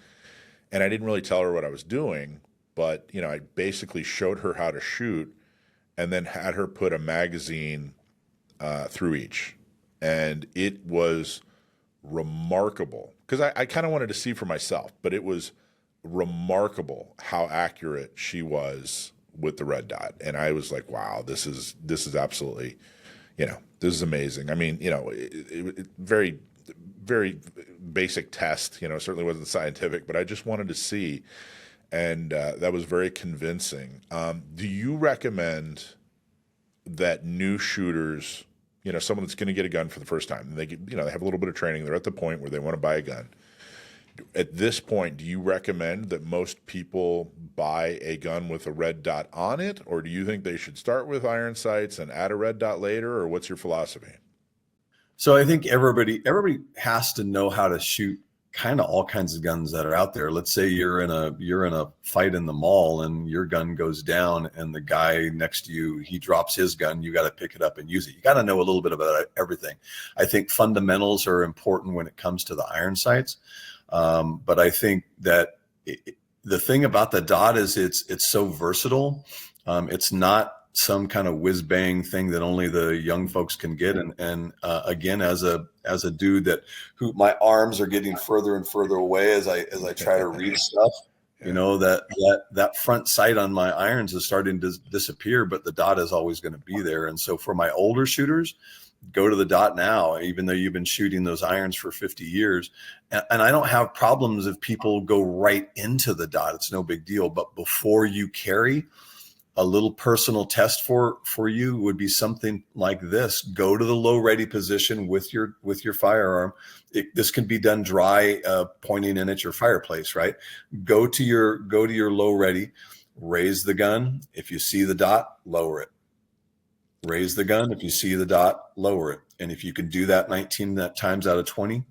And I didn't really tell her what I was doing, but, I basically showed her how to shoot and then had her put a magazine through each. And it was remarkable, because I kind of wanted to see for myself, but it was remarkable how accurate she was with the red dot. And I was like, wow, this is absolutely, this is amazing. I mean, it very, very basic test, certainly wasn't scientific, but I just wanted to see. And that was very convincing. Do you recommend that new shooters, someone that's going to get a gun for the first time, they have a little bit of training, they're at the point where they want to buy a gun. At this point, do you recommend that most people buy a gun with a red dot on it, or do you think they should start with iron sights and add a red dot later, or what's your philosophy? So I think everybody has to know how to shoot kind of all kinds of guns that are out there. Let's say you're in a fight in the mall and your gun goes down and the guy next to you, he drops his gun, you got to pick it up and use it. You got to know a little bit about everything. I think fundamentals are important when it comes to the iron sights. But I think that the thing about the dot is it's so versatile. It's not some kind of whiz bang thing that only the young folks can get. And again, as a dude who my arms are getting further and further away as I try to read stuff, that front sight on my irons is starting to disappear, but the dot is always going to be there. And so for my older shooters, go to the dot now, even though you've been shooting those irons for 50 years. And I don't have problems if people go right into the dot. It's no big deal. But before you carry, a little personal test for you would be something like this. Go to the low ready position with your firearm. This can be done dry, pointing in at your fireplace, right? Go to your low ready, raise the gun. If you see the dot, lower it. Raise the gun. If you see the dot, lower it. And if you can do that 19 times out of 20,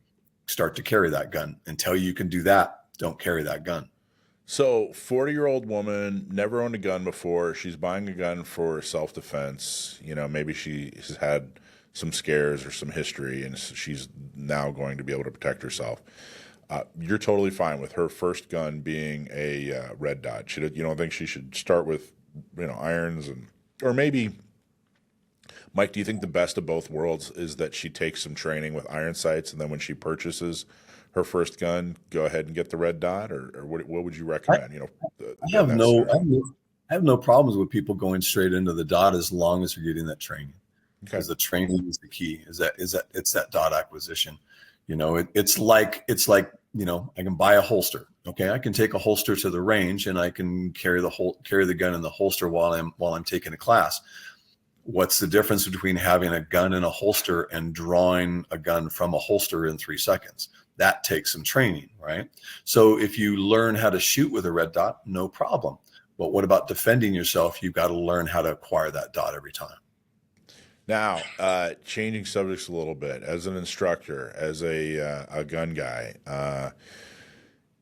start to carry that gun. Until you can do that, don't carry that gun. So 40-year-old woman, never owned a gun before. She's buying a gun for self-defense. Maybe she has had some scares or some history, and she's now going to be able to protect herself. You're totally fine with her first gun being a red dot. You don't think she should start with, irons or maybe, Mike, do you think the best of both worlds is that she takes some training with iron sights, and then when she purchases her first gun, go ahead and get the red dot, or what would you recommend? I have no problems with people going straight into the dot as long as you're getting that training. Because the training is the key. Is that it's that dot acquisition. It's like I can buy a holster. Okay, I can take a holster to the range and I can carry the gun in the holster while I'm taking a class. What's the difference between having a gun in a holster and drawing a gun from a holster in 3 seconds? That takes some training, right? So if you learn how to shoot with a red dot, no problem. But what about defending yourself? You've got to learn how to acquire that dot every time. Now, changing subjects a little bit, as an instructor, as a gun guy,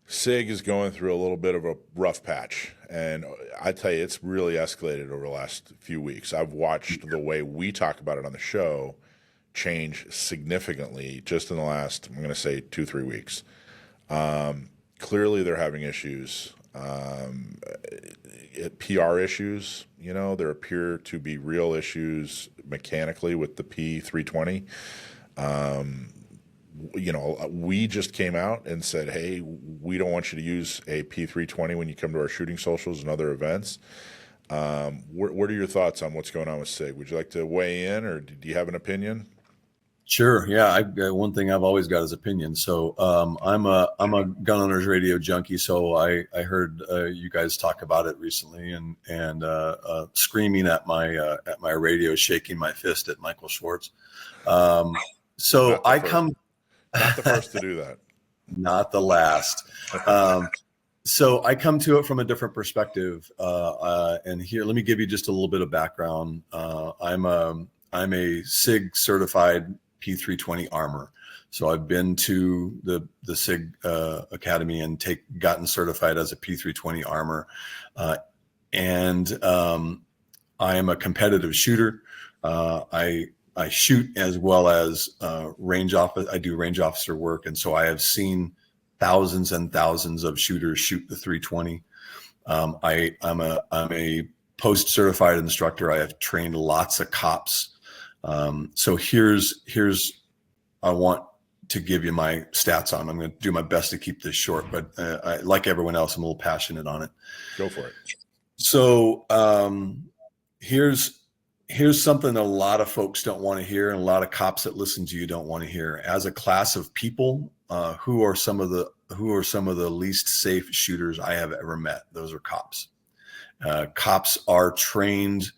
SIG is going through a little bit of a rough patch. And I tell you, it's really escalated over the last few weeks. I've watched the way we talk about it on the show change significantly just in the last, I'm going to say 2-3 weeks. Clearly they're having issues, PR issues. There appear to be real issues mechanically with the P320. We just came out and said, hey, we don't want you to use a P320 when you come to our shooting socials and other events. What are your thoughts on what's going on with SIG? Would you like to weigh in, or do you have an opinion? Sure. Yeah. One thing I've always got is opinion. So I'm a gun owners radio junkie. So I heard you guys talk about it recently, and screaming at my radio, shaking my fist at Michael Schwartz. So I come. Not the first to do that. Not the last. So I come to it from a different perspective. And here, let me give you just a little bit of background. I'm a SIG-certified P320 armor. So I've been to the SIG Academy and gotten certified as a P320 armor. And I am a competitive shooter. I shoot as well as range officer. I do range officer work. And so I have seen thousands and thousands of shooters shoot the 320. I'm a post-certified instructor. I have trained lots of cops. So here's I want to give you my stats on. I'm going to do my best to keep this short, but like everyone else, I'm a little passionate on it. Go for it. So here's something a lot of folks don't want to hear, and a lot of cops that listen to you don't want to hear. As a class of people, who are some of the least safe shooters I have ever met? Those are cops. Cops are trained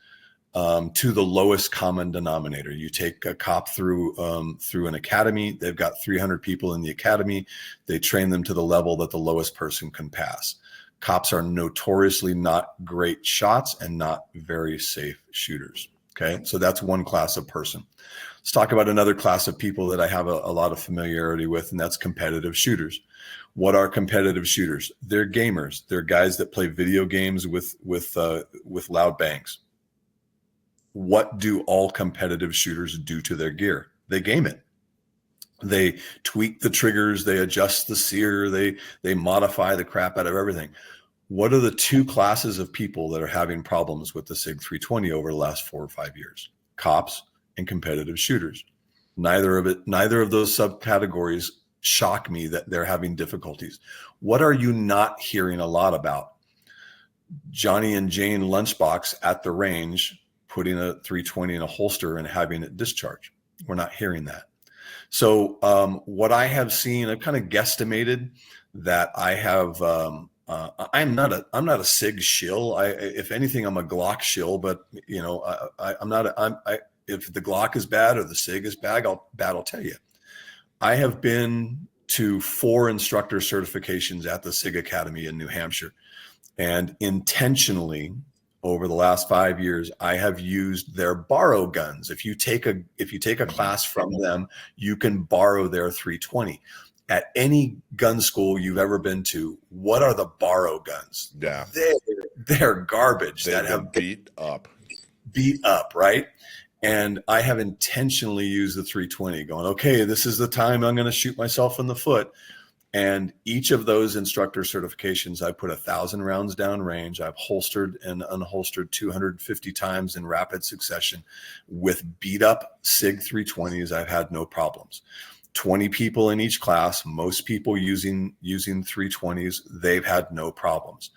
to the lowest common denominator. You take a cop through an academy. They've got 300 people in the academy. They train them to the level that the lowest person can pass. Cops are notoriously not great shots and not very safe shooters. Okay, so that's one class of person. Let's talk about another class of people that I have a lot of familiarity with, and that's competitive shooters. What are competitive shooters? They're gamers. They're guys that play video games with loud bangs. What do all competitive shooters do to their gear? They game it. They tweak the triggers. They adjust the sear. They modify the crap out of everything. What are the two classes of people that are having problems with the SIG 320 over the last 4 or 5 years? Cops and competitive shooters. Neither of those subcategories shock me that they're having difficulties. What are you not hearing a lot about? Johnny and Jane lunchbox at the range, putting a 320 in a holster and having it discharge. We're not hearing that. So what I have seen, I've kind of guesstimated that I have. I'm not a SIG shill. If anything, I'm a Glock shill. But I'm not. If the Glock is bad or the SIG is bad, I'll tell you. I have been to 4 instructor certifications at the SIG Academy in New Hampshire, and intentionally over the last 5 years, I have used their borrow guns. If you take a class from them, you can borrow their 320. At any gun school you've ever been to, what are the borrow guns? Yeah, they're garbage. That have beat up, right? And I have intentionally used the 320 going, okay, this is the time I'm going to shoot myself in the foot. And each of those instructor certifications, I put 1,000 rounds down range. I've holstered and unholstered 250 times in rapid succession with beat up SIG 320s. I've had no problems. 20 people in each class, most people using 320s, they've had no problems.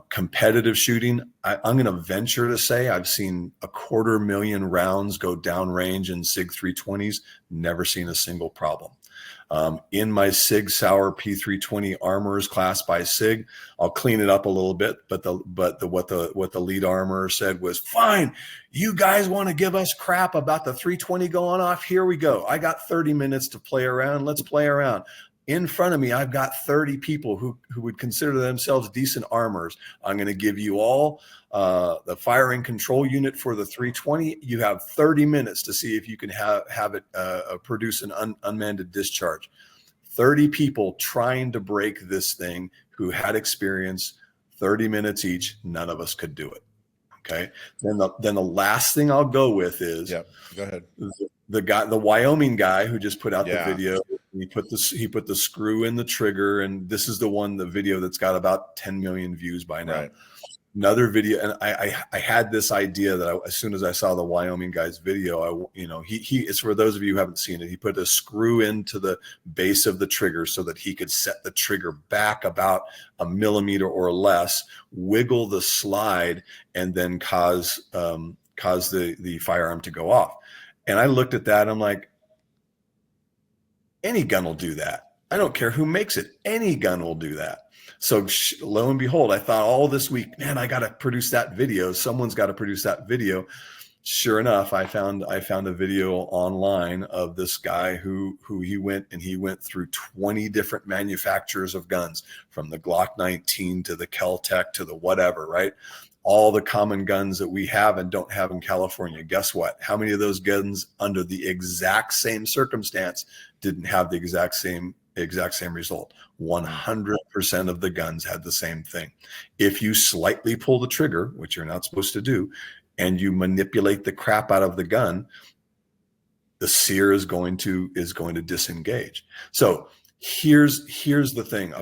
Competitive shooting, I'm going to venture to say I've seen 250,000 rounds go downrange in SIG 320s, never seen a single problem. In my SIG Sauer P320 Armorers class by SIG, I'll clean it up a little bit, but what the lead armorer said was, fine, you guys want to give us crap about the 320 going off? Here we go. I got 30 minutes to play around. Let's play around. In front of me, I've got 30 people who would consider themselves decent armors. I'm going to give you all the firing control unit for the 320. You have 30 minutes to see if you can have it produce an unmanned discharge. 30 people trying to break this thing who had experience, 30 minutes each. None of us could do it. Okay. Then the last thing I'll go with is, yeah, go ahead. The Wyoming guy who just put out the video. He put the screw in the trigger, and this is the video that's got about 10 million views by now. Right. Another video, and I had this idea that as soon as I saw the Wyoming guy's video, he it's for those of you who haven't seen it. He put a screw into the base of the trigger so that he could set the trigger back about a millimeter or less, wiggle the slide, and then cause the firearm to go off. And I looked at that, and I'm like, any gun will do that. I don't care who makes it. Any gun will do that. So lo and behold, I thought all this week, man, I got to produce that video. Someone's got to produce that video. Sure enough, I found a video online of this guy who he went through 20 different manufacturers of guns, from the Glock 19 to the Kel-Tec to the whatever, right? All the common guns that we have and don't have in California. Guess what? How many of those guns under the exact same circumstance didn't have the exact same result? 100% of the guns had the same thing. If you slightly pull the trigger, which you're not supposed to do, and you manipulate the crap out of the gun, the sear is going to disengage. So here's the thing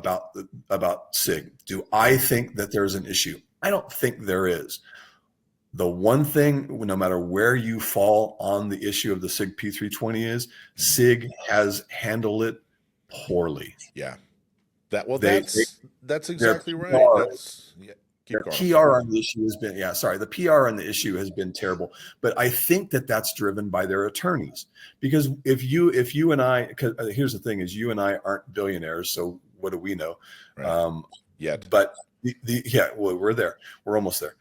about SIG. Do I think that there's an issue? I don't think there is. The one thing, no matter where you fall on the issue of the SIG P320, is SIG has handled it poorly. Yeah. That's exactly right. Their PR on the issue has been, the PR on the issue has been terrible. But I think that that's driven by their attorneys. Because if you and I, because here's the thing is, you and I aren't billionaires, so what do we know? Right. Yet. But we're there. We're almost there.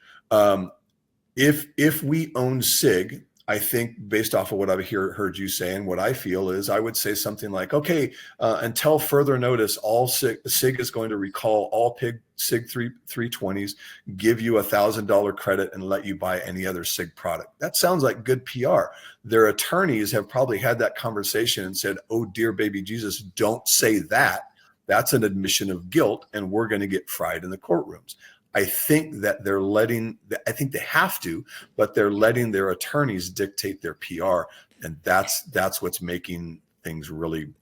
If we own SIG, I think based off of what I've heard you say, and what I feel is, I would say something like, okay, until further notice, all SIG is going to recall all SIG 320s, give you $1,000 credit, and let you buy any other SIG product. That sounds like good PR. Their attorneys have probably had that conversation and said, oh dear baby Jesus, don't say that. That's an admission of guilt, and we're going to get fried in the courtrooms. I think that I think they have to, but they're letting their attorneys dictate their PR. And that's what's making things really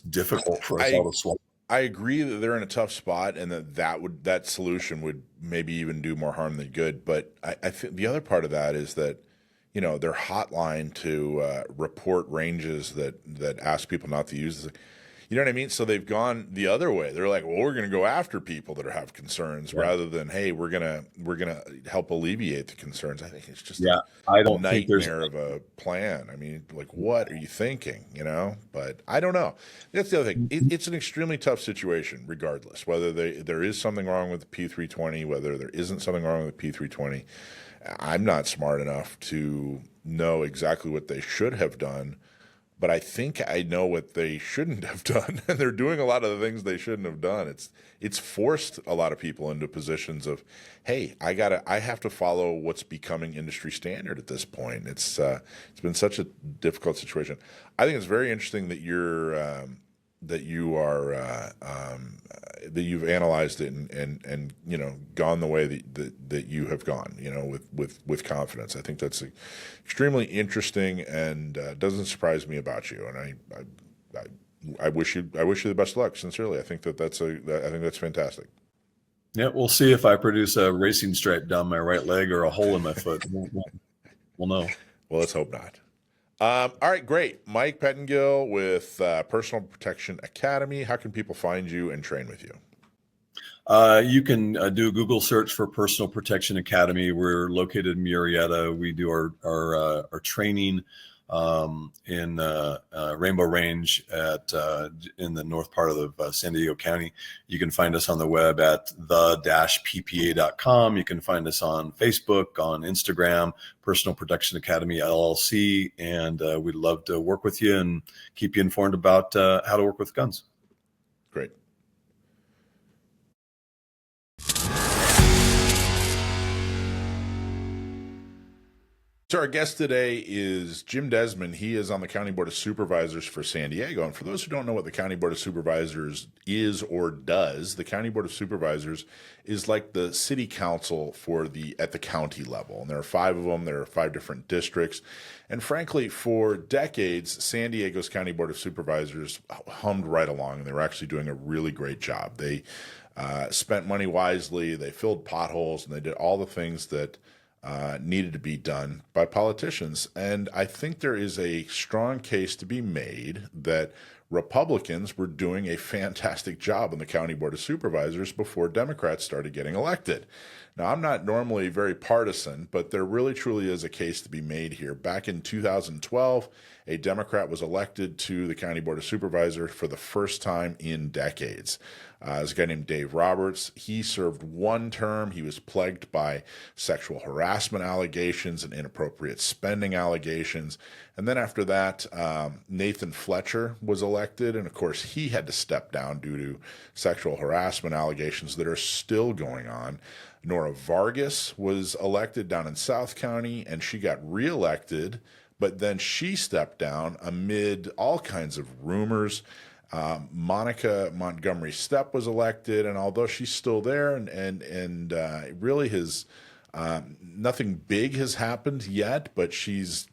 difficult for us all to swallow. I agree that they're in a tough spot, and that solution would maybe even do more harm than good. But I think the other part of that is that, their hotline to report ranges that ask people not to use this. You know what I mean? So they've gone the other way. They're like, well, we're going to go after people that have concerns, rather than, hey, we're gonna help alleviate the concerns. I think it's just I don't a think nightmare of a plan. I mean, like, what are you thinking? But I don't know. That's the other thing. It's an extremely tough situation, regardless whether there is something wrong with the P320, whether there isn't something wrong with the P320. I'm not smart enough to know exactly what they should have done. But I think I know what they shouldn't have done, and they're doing a lot of the things they shouldn't have done. It's forced a lot of people into positions of, hey, I have to follow what's becoming industry standard at this point. It's been such a difficult situation. I think it's very interesting that that you are that you've analyzed it and gone the way that you have gone, with confidence. I think that's extremely interesting and doesn't surprise me about you. And I wish you the best of luck. Sincerely, I think that's fantastic. Yeah, we'll see if I produce a racing stripe down my right leg or a hole in my foot. We'll know. Well, let's hope not. All right, great. Mike Pettengill with Personal Protection Academy. How can people find you and train with you? You can do a Google search for Personal Protection Academy. We're located in Murrieta. We do our training in Rainbow Range in the north part of San Diego County. You can find us on the web at the-ppa.com. You can find us on Facebook, on Instagram, Personal Protection Academy LLC, and we'd love to work with you and keep you informed about how to work with guns. Great. So our guest today is Jim Desmond. He is on the County Board of Supervisors for San Diego. And for those who don't know what the County Board of Supervisors is or does, the County Board of Supervisors is like the city council at the county level. And there are 5 of them. There are 5 different districts. And frankly, for decades, San Diego's County Board of Supervisors hummed right along, and they were actually doing a really great job. They spent money wisely. They filled potholes, and they did all the things that needed to be done by politicians. And I think there is a strong case to be made that Republicans were doing a fantastic job on the County Board of Supervisors before Democrats started getting elected. Now, I'm not normally very partisan, but there really truly is a case to be made here. Back in 2012, a Democrat was elected to the County Board of Supervisors for the first time in decades. There's a guy named Dave Roberts. He served 1 term. He was plagued by sexual harassment allegations and inappropriate spending allegations. And then after that, Nathan Fletcher was elected. And of course, he had to step down due to sexual harassment allegations that are still going on. Nora Vargas was elected down in South County, and she got reelected, but then she stepped down amid all kinds of rumors. Monica Montgomery Stepp was elected, and although she's still there and really nothing big has happened yet, but she's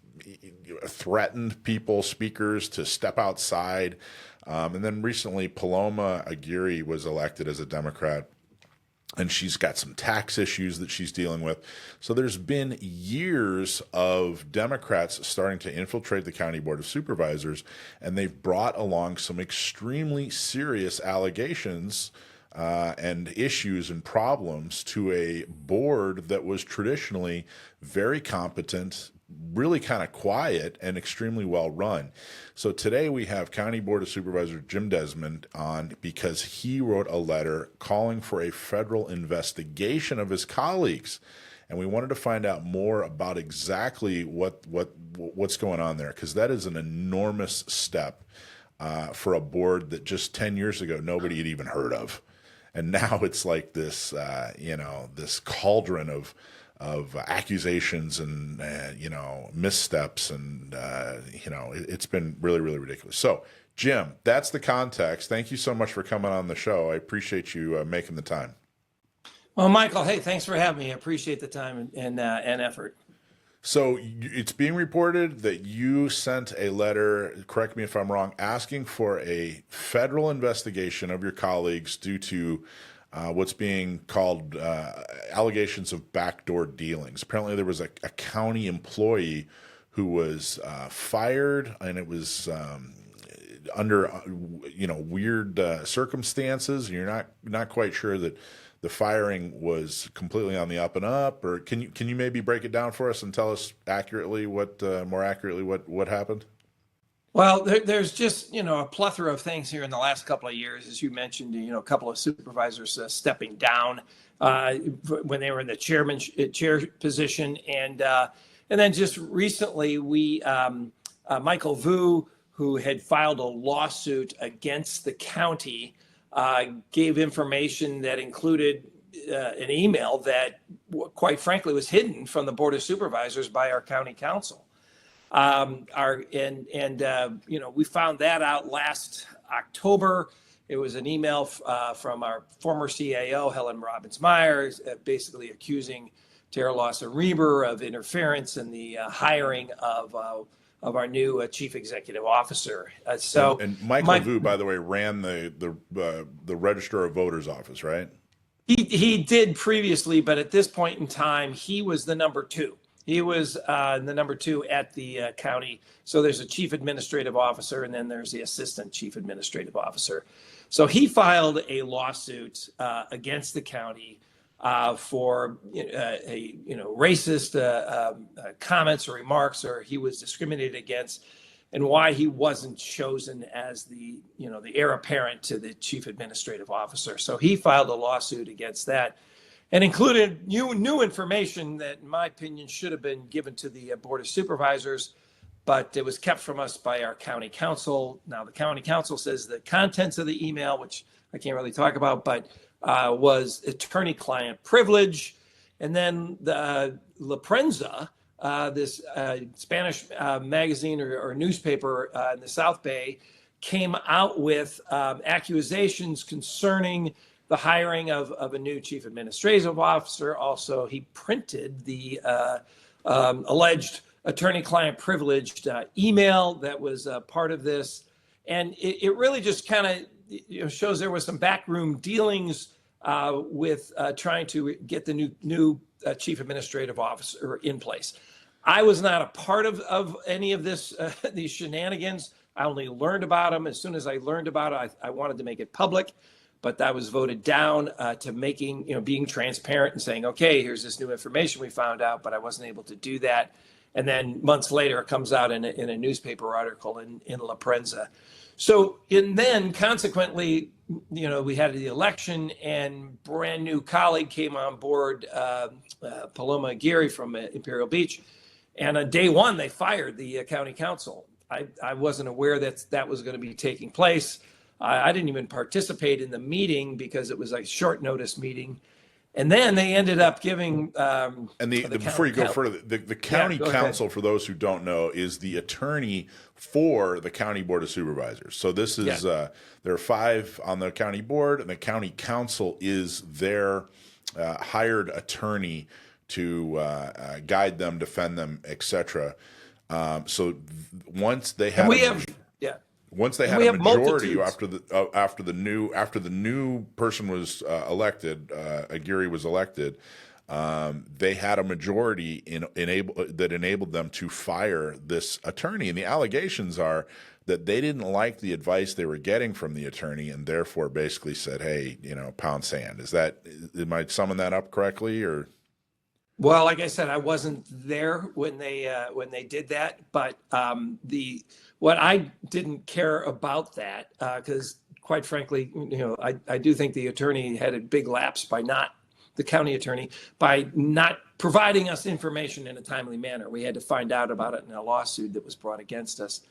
threatened speakers to step outside. And then recently Paloma Aguirre was elected as a Democrat, and she's got some tax issues that she's dealing with. So there's been years of Democrats starting to infiltrate the County Board of Supervisors, and they've brought along some extremely serious allegations and issues and problems to a board that was traditionally very competent, really kind of quiet, and extremely well run. So today we have County Board of Supervisor Jim Desmond on because he wrote a letter calling for a federal investigation of his colleagues. And we wanted to find out more about exactly what's going on there, because that is an enormous step for a board that just 10 years ago nobody had even heard of. And now it's like this, this cauldron of accusations and missteps, and it's been really, really ridiculous. So, Jim, that's the context. Thank you so much for coming on the show. I appreciate you making the time. Well, Michael, hey, thanks for having me. I appreciate the time and effort. So it's being reported that you sent a letter, correct me if I'm wrong, asking for a federal investigation of your colleagues due to what's being called allegations of backdoor dealings. Apparently there was a county employee who was fired, and it was under weird circumstances. You're not quite sure that the firing was completely on the up and up, or can you maybe break it down for us and tell us more accurately what happened? Well, there's just, a plethora of things here in the last couple of years. As you mentioned, a couple of supervisors stepping down when they were in the chair position. And then just recently, Michael Vu, who had filed a lawsuit against the county, gave information that included an email that, quite frankly, was hidden from the Board of Supervisors by our county council. We found that out last October. It was an email from our former CAO, Helen Robbins-Myers, basically accusing Tara Lawson-Reber of interference in the hiring of our new chief executive officer. And Michael Vu, by the way, ran the Register of Voters office, right? He did previously, but at this point in time, he was the number two. He was the number two at the county. So there's a chief administrative officer, and then there's the assistant chief administrative officer. So he filed a lawsuit against the county for racist comments or remarks, or he was discriminated against, and why he wasn't chosen as the heir apparent to the chief administrative officer. So he filed a lawsuit against that, and included new information that, in my opinion, should have been given to the Board of Supervisors, but it was kept from us by our county council. Now, the county council says the contents of the email, which I can't really talk about, but was attorney-client privilege. And then the La Prensa, this Spanish magazine or newspaper in the South Bay, came out with accusations concerning the hiring of a new chief administrative officer. Also, he printed the alleged attorney-client privileged email that was part of this. And it really just kind of shows there was some backroom dealings with trying to get the new chief administrative officer in place. I was not a part of any of this, these shenanigans. I only learned about them. As soon as I learned about it, I wanted to make it public, but that was voted down to being transparent and saying, okay, here's this new information we found out, but I wasn't able to do that. And then months later, it comes out in a newspaper article in La Prensa. So, and then consequently, we had the election, and brand new colleague came on board, Paloma Aguirre from Imperial Beach. And on day one, they fired the county council. I wasn't aware that was going to be taking place. I didn't even participate in the meeting because it was a short notice meeting. And then they ended up giving. Before you go further, the county council, for those who don't know, is the attorney for the county board of supervisors. So this is there are 5 on the county board, and the county council is their hired attorney to guide them, defend them, etc. So once they had once they had a majority after the new person was elected, Aguirre was elected, they had a majority that enabled them to fire this attorney. And the allegations are that they didn't like the advice they were getting from the attorney, and therefore basically said, "Hey, pound sand." Am I summing that up correctly, or? Well, like I said, I wasn't there when they did that, but what I didn't care about that, because quite frankly, I do think the attorney had a big lapse the county attorney, by not providing us information in a timely manner. We had to find out about it in a lawsuit that was brought against us.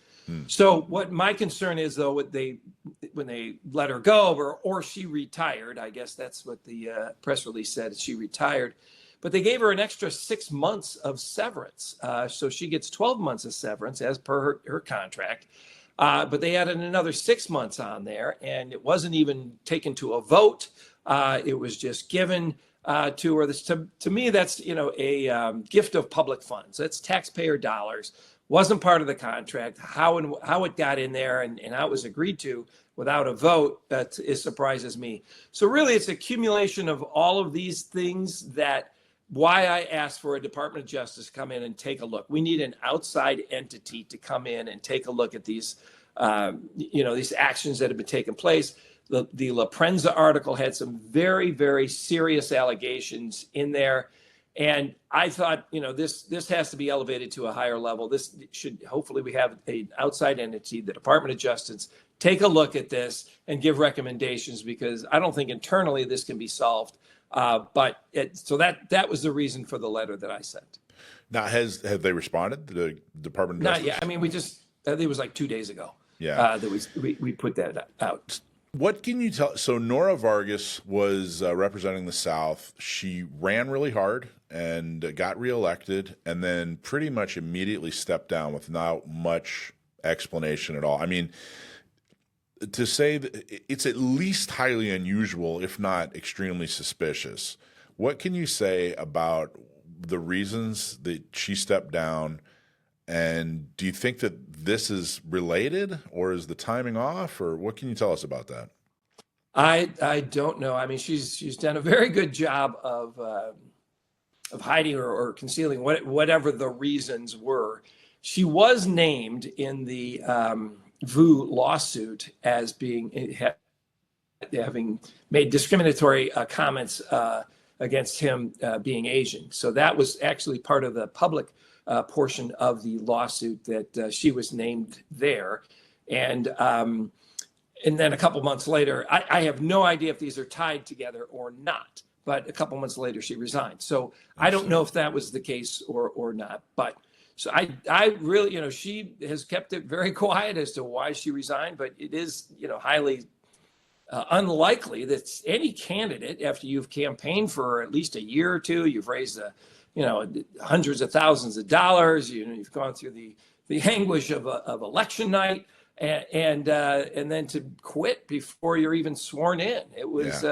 So what my concern is, though, when they let her go, or she retired, I guess that's what the press release said, she retired. But they gave her an extra 6 months of severance. So she gets 12 months of severance as per her contract. But they added another 6 months on there, and it wasn't even taken to a vote. It was just given to her. To me, that's a gift of public funds. That's taxpayer dollars. Wasn't part of the contract. How it got in there and how it was agreed to without a vote, it surprises me. So really, it's accumulation of all of these things why I asked for a Department of Justice to come in and take a look. We need an outside entity to come in and take a look at these, these actions that have been taking place. The La Prensa article had some very, very serious allegations in there. And I thought, this has to be elevated to a higher level. Hopefully we have an outside entity, the Department of Justice, take a look at this and give recommendations, because I don't think internally this can be solved. So that was the reason for the letter that I sent. Now, have they responded to the Department of Justice? Not yet. I mean, it was like 2 days ago. Yeah. That we put that out. What can you tell? So Nora Vargas was representing the South. She ran really hard and got reelected, and then pretty much immediately stepped down without much explanation at all. I mean, to say that it's at least highly unusual, if not extremely suspicious. What can you say about the reasons that she stepped down? And do you think that this is related, or is the timing off, or what can you tell us about that? I don't know. I mean, she's done a very good job of hiding or concealing whatever the reasons were. She was named in the Vu lawsuit as having made discriminatory comments against him being Asian. So that was actually part of the public portion of the lawsuit that she was named there. And then a couple months later, I have no idea if these are tied together or not, but a couple months later she resigned. So I don't know if that was the case or not, but so I really, she has kept it very quiet as to why she resigned, but it is, highly unlikely that any candidate, after you've campaigned for at least a year or two, you've raised hundreds of thousands of dollars, you've gone through the anguish of election night, and then to quit before you're even sworn in. It was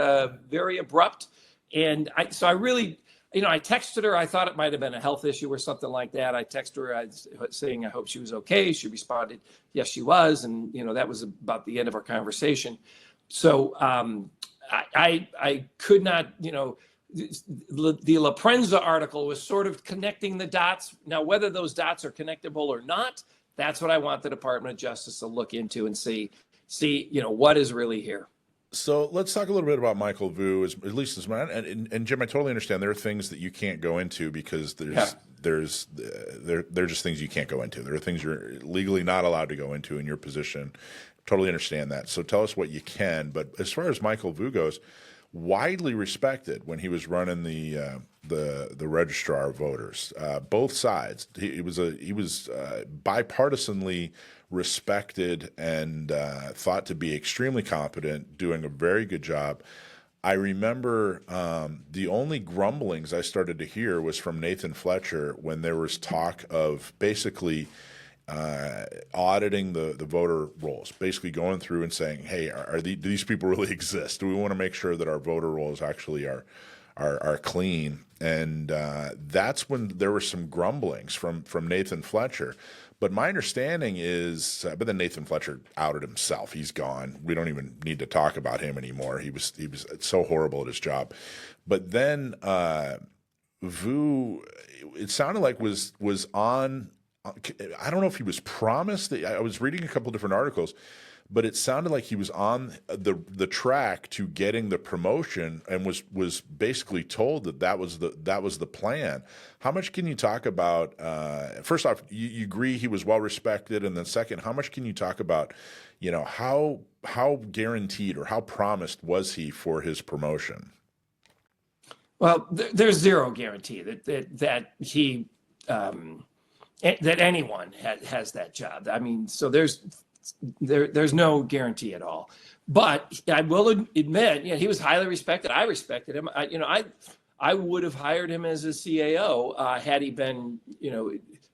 very abrupt. And I really, I texted her. I thought it might have been a health issue or something like that. I texted her saying I hope she was okay. She responded, yes, she was. And, that was about the end of our conversation. So I could not, the La Prensa article was sort of connecting the dots. Now, whether those dots are connectable or not, that's what I want the Department of Justice to look into and see, what is really here. So let's talk a little bit about Michael Vu, at least as mine. And Jim, I totally understand there are things that you can't go into because they're just things you can't go into. There are things you're legally not allowed to go into in your position. Totally understand that. So tell us what you can. But as far as Michael Vu goes, widely respected when he was running the registrar of voters, both sides. He was bipartisanly respected and thought to be extremely competent, doing a very good job. I remember the only grumblings I started to hear was from Nathan Fletcher when there was talk of basically auditing the voter rolls, basically going through and saying, hey, do these people really exist? Do we want to make sure that our voter rolls actually are clean? And that's when there were some grumblings from Nathan Fletcher. But my understanding is, but then Nathan Fletcher outed himself. He's gone. We don't even need to talk about him anymore. He was so horrible at his job. But then Vu, it sounded like was on. I don't know if he was promised. I was reading a couple different articles, but it sounded like he was on the track to getting the promotion and was basically told that was the plan. How much can you talk about? First off, you agree he was well respected, and then second, how much can you talk about? How guaranteed or how promised was he for his promotion? Well, there's zero guarantee that he. That anyone has that job. I mean, so there's no guarantee at all. But I will admit, he was highly respected. I respected him. I would have hired him as a CAO had he been,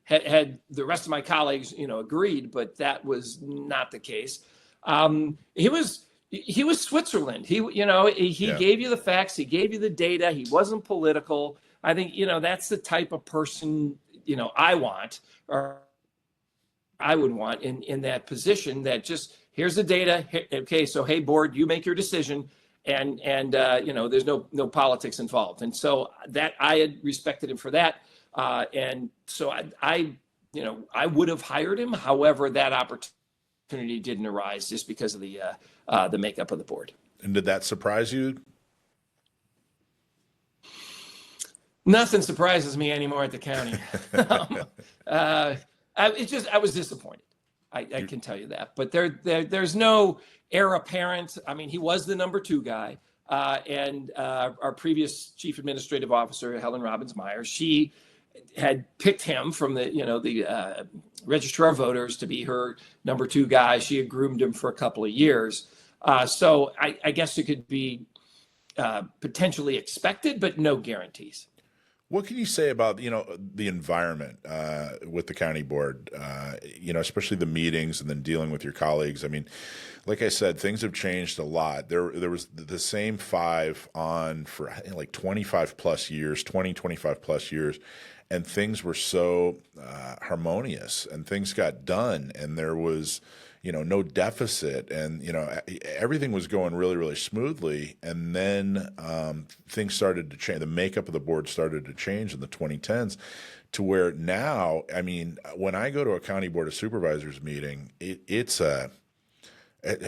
had the rest of my colleagues, agreed. But that was not the case. He was Switzerland. He gave you the facts. He gave you the data. He wasn't political. I think that's the type of person. I want, or I would want in that position that just, here's the data. Okay, so, hey, board, you make your decision. And there's no politics involved. And so that I had respected him for that. And so I would have hired him. However, that opportunity didn't arise just because of the makeup of the board. And did that surprise you? Nothing surprises me anymore at the county. I was disappointed. I can tell you that. But there's no heir apparent. I mean, he was the number 2 guy. And our previous chief administrative officer, Helen Robbins-Meyer, she had picked him from the registrar of voters to be her number 2 guy. She had groomed him for a couple of years. So I guess it could be potentially expected, but no guarantees. What can you say about, the environment with the county board, especially the meetings and then dealing with your colleagues? I mean, like I said, things have changed a lot. There was the same five on for like 25 plus years, 25 plus years, and things were so harmonious and things got done and there was, no deficit and, everything was going really, really smoothly. And then things started to change. The makeup of the board started to change in the 2010s to where now, I mean, when I go to a county board of supervisors meeting,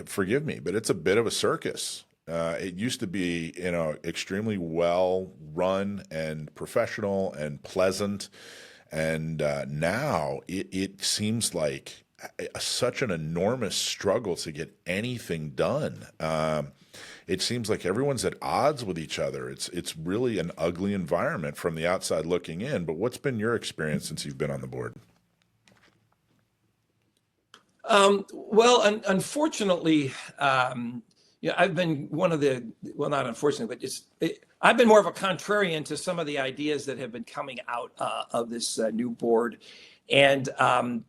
forgive me, but it's a bit of a circus. It used to be, extremely well run and professional and pleasant. And now it seems like such an enormous struggle to get anything done. It seems like everyone's at odds with each other. It's really an ugly environment from the outside looking in. But what's been your experience since you've been on the board? Well, unfortunately, I've been not unfortunately, but I've been more of a contrarian to some of the ideas that have been coming out of this new board. And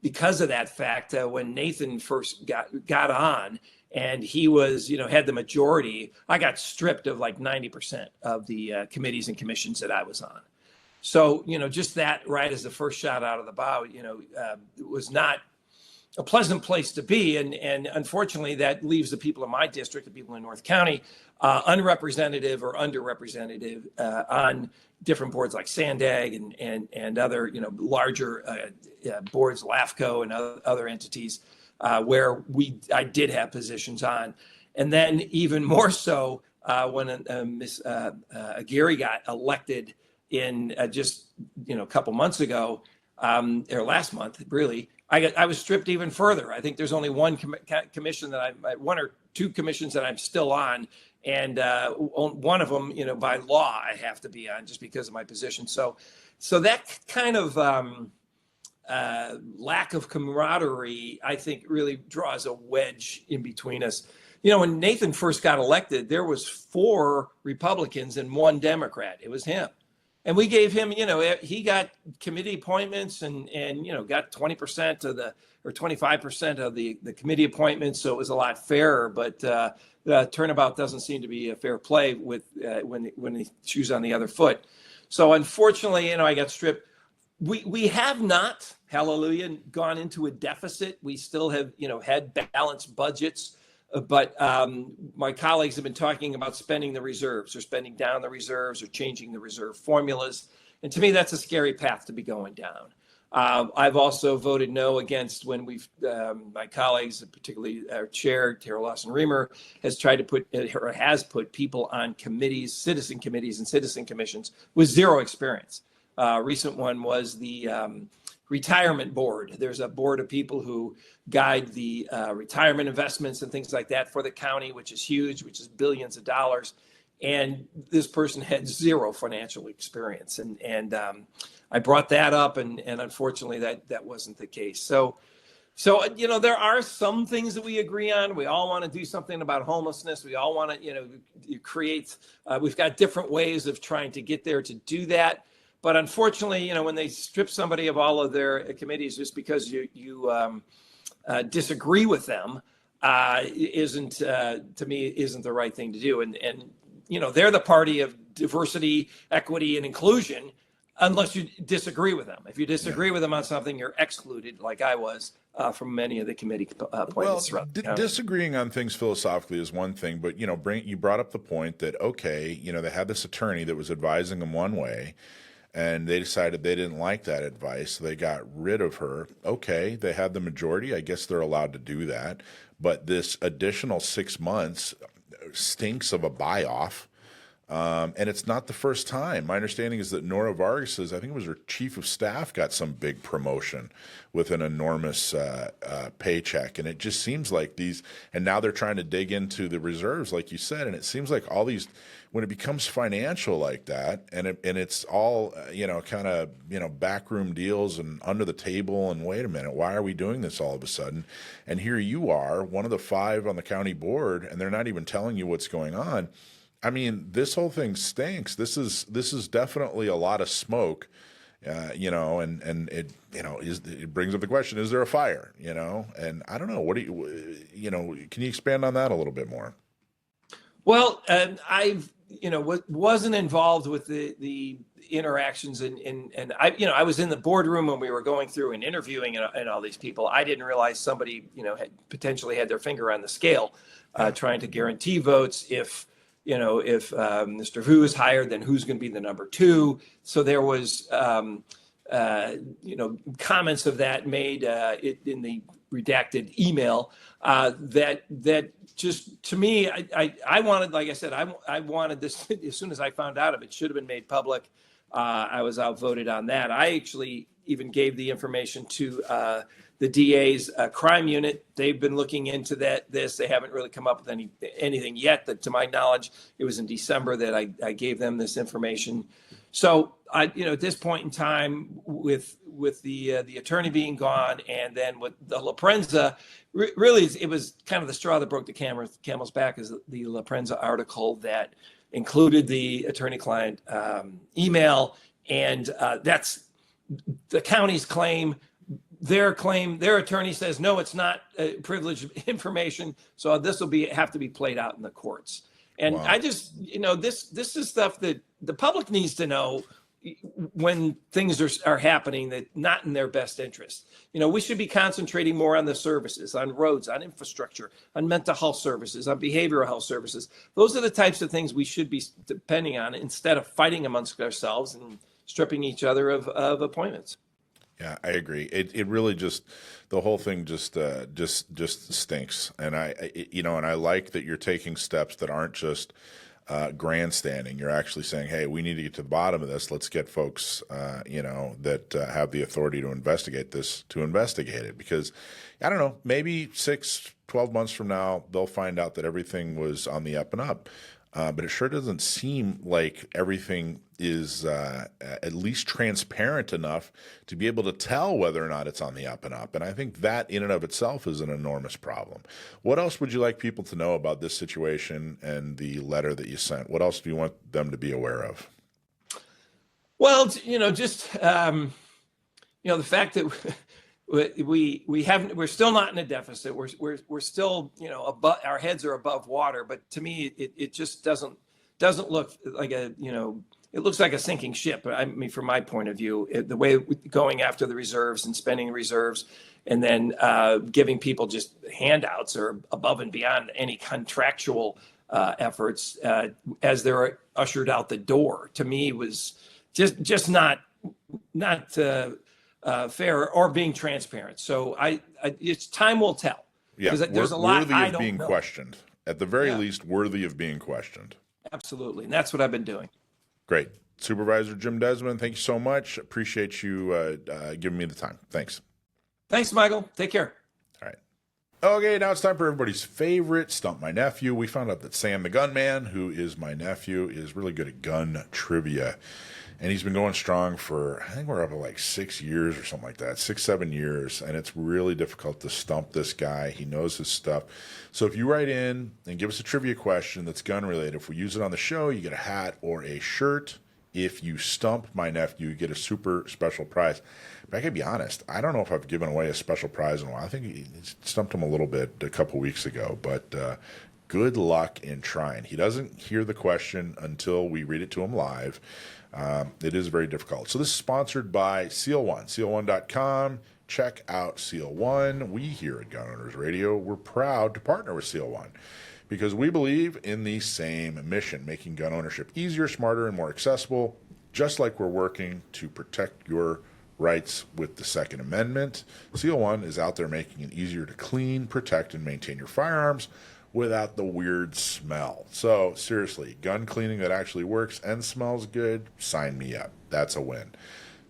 because of that fact, when Nathan first got on and he was, had the majority, I got stripped of like 90% of the committees and commissions that I was on. So, just that right as the first shot out of the bow, it was not a pleasant place to be. And unfortunately, that leaves the people in my district, the people in North County, unrepresentative or underrepresented on different boards like Sandag and other, larger boards, LAFCO and other entities where I did have positions on. And then even more so when Ms. Aguirre got elected in just, a couple months ago, or last month, really, I was stripped even further. I think there's only one commission that one or two commissions that I'm still on. And one of them, by law, I have to be on just because of my position. So that kind of lack of camaraderie, I think, really draws a wedge in between us. When Nathan first got elected, there was 4 Republicans and 1 Democrat. It was him. And we gave him, he got committee appointments and got 20% of or 25% of the committee appointments. So it was a lot fairer, but the turnabout doesn't seem to be a fair play with when they choose on the other foot. So unfortunately, I got stripped. We have not, hallelujah, gone into a deficit. We still have, had balanced budgets. But my colleagues have been talking about spending the reserves or spending down the reserves or changing the reserve formulas. And to me, that's a scary path to be going down. I've also voted no against when my colleagues, particularly our chair, Tara Lawson-Remer, has put people on committees, citizen committees and citizen commissions with zero experience. Recent one was the retirement board. There's a board of people who guide the retirement investments and things like that for the county, which is huge, which is billions of dollars. And this person had zero financial experience. And I brought that up, and unfortunately that wasn't the case. So there are some things that we agree on. We all want to do something about homelessness. We all want to, create, we've got different ways of trying to get there to do that. But unfortunately, when they strip somebody of all of their committees just because you disagree with them, isn't the right thing to do. And they're the party of diversity, equity, and inclusion, unless you disagree with them. If you disagree with them on something, you're excluded, like I was, from many of the committee appointments. Well, disagreeing on things philosophically is one thing, but you brought up the point that they had this attorney that was advising them one way. And they decided they didn't like that advice. So they got rid of her. Okay, they had the majority. I guess they're allowed to do that. But this additional 6 months stinks of a buy-off. And it's not the first time. My understanding is that Nora Vargas's, I think it was her chief of staff, got some big promotion with an enormous paycheck. And it just seems like these, and now they're trying to dig into the reserves, like you said. And it seems like all these, when it becomes financial like that, and it's all, kind of, backroom deals and under the table, and wait a minute, why are we doing this all of a sudden? And here you are, one of the 5 on the county board, and they're not even telling you what's going on. I mean, this whole thing stinks. This is definitely a lot of smoke, and it, it brings up the question: is there a fire? And I don't know. What do you, can you expand on that a little bit more? Well, I've wasn't involved with the interactions, and I was in the boardroom when we were going through and interviewing and all these people. I didn't realize somebody had potentially had their finger on the scale, trying to guarantee votes. If Mr. Vu is hired, then who's going to be the number 2? So there was, comments of that made in the redacted email that just, to me, I wanted, like I said, I wanted this as soon as I found out of it, should have been made public. I was outvoted on that. I actually even gave the information to the DA's crime unit. They've been looking into this. They haven't really come up with anything yet. That, to my knowledge, it was in December that I gave them this information. So at this point in time, with the attorney being gone, and then with the La Prensa, really it was kind of the straw that broke the camel's back, is the La Prensa article that included the attorney-client email, and that's the county's claim. Their attorney says, no, it's not privileged information. So this will have to be played out in the courts. And wow. I just, this is stuff that the public needs to know when things are happening that not in their best interest. We should be concentrating more on the services, on roads, on infrastructure, on mental health services, on behavioral health services. Those are the types of things we should be depending on, instead of fighting amongst ourselves and stripping each other of appointments. Yeah, I agree. It really just, the whole thing just stinks. And I like that you're taking steps that aren't just grandstanding. You're actually saying, hey, we need to get to the bottom of this. Let's get folks, that have the authority to investigate this, to investigate it. Because, I don't know, maybe 6-12 months from now, they'll find out that everything was on the up and up. But it sure doesn't seem like everything is at least transparent enough to be able to tell whether or not it's on the up and up. And I think that in and of itself is an enormous problem. What else would you like people to know about this situation and the letter that you sent? What else do you want them to be aware of? Well, just, the fact that we're still not in a deficit. We're still, above, our heads are above water. But to me, it just doesn't look like it looks like a sinking ship. I mean, from my point of view, the way going after the reserves and spending reserves, and then giving people just handouts or above and beyond any contractual efforts as they're ushered out the door, to me was just not fair or being transparent. So it's time will tell. Yeah, there's a lot worthy I of don't being know. questioned. At the very least, worthy of being questioned. Absolutely, and that's what I've been doing. Great. Supervisor Jim Desmond, thank you so much. Appreciate you giving me the time. Thanks. Thanks, Michael. Take care. All right. Okay, now it's time for everybody's favorite, Stump My Nephew. We found out that Sam the Gunman, who is my nephew, is really good at gun trivia. And he's been going strong for, I think we're up at like 6 years or something like that, 6-7 years. And it's really difficult to stump this guy. He knows his stuff. So if you write in and give us a trivia question that's gun related, if we use it on the show, you get a hat or a shirt. If you stump my nephew, you get a super special prize. But I can be honest, I don't know if I've given away a special prize in a while. I think he stumped him a little bit a couple weeks ago, but good luck in trying. He doesn't hear the question until we read it to him live. It is very difficult. So this is sponsored by Seal One, seal1.com. Check out Seal One. We here at Gun Owners Radio, we're proud to partner with Seal One because we believe in the same mission, making gun ownership easier, smarter, and more accessible, just like we're working to protect your rights with the Second Amendment. Seal One is out there making it easier to clean, protect, and maintain your firearms, without the weird smell. So seriously, gun cleaning that actually works and smells good, sign me up. That's a win.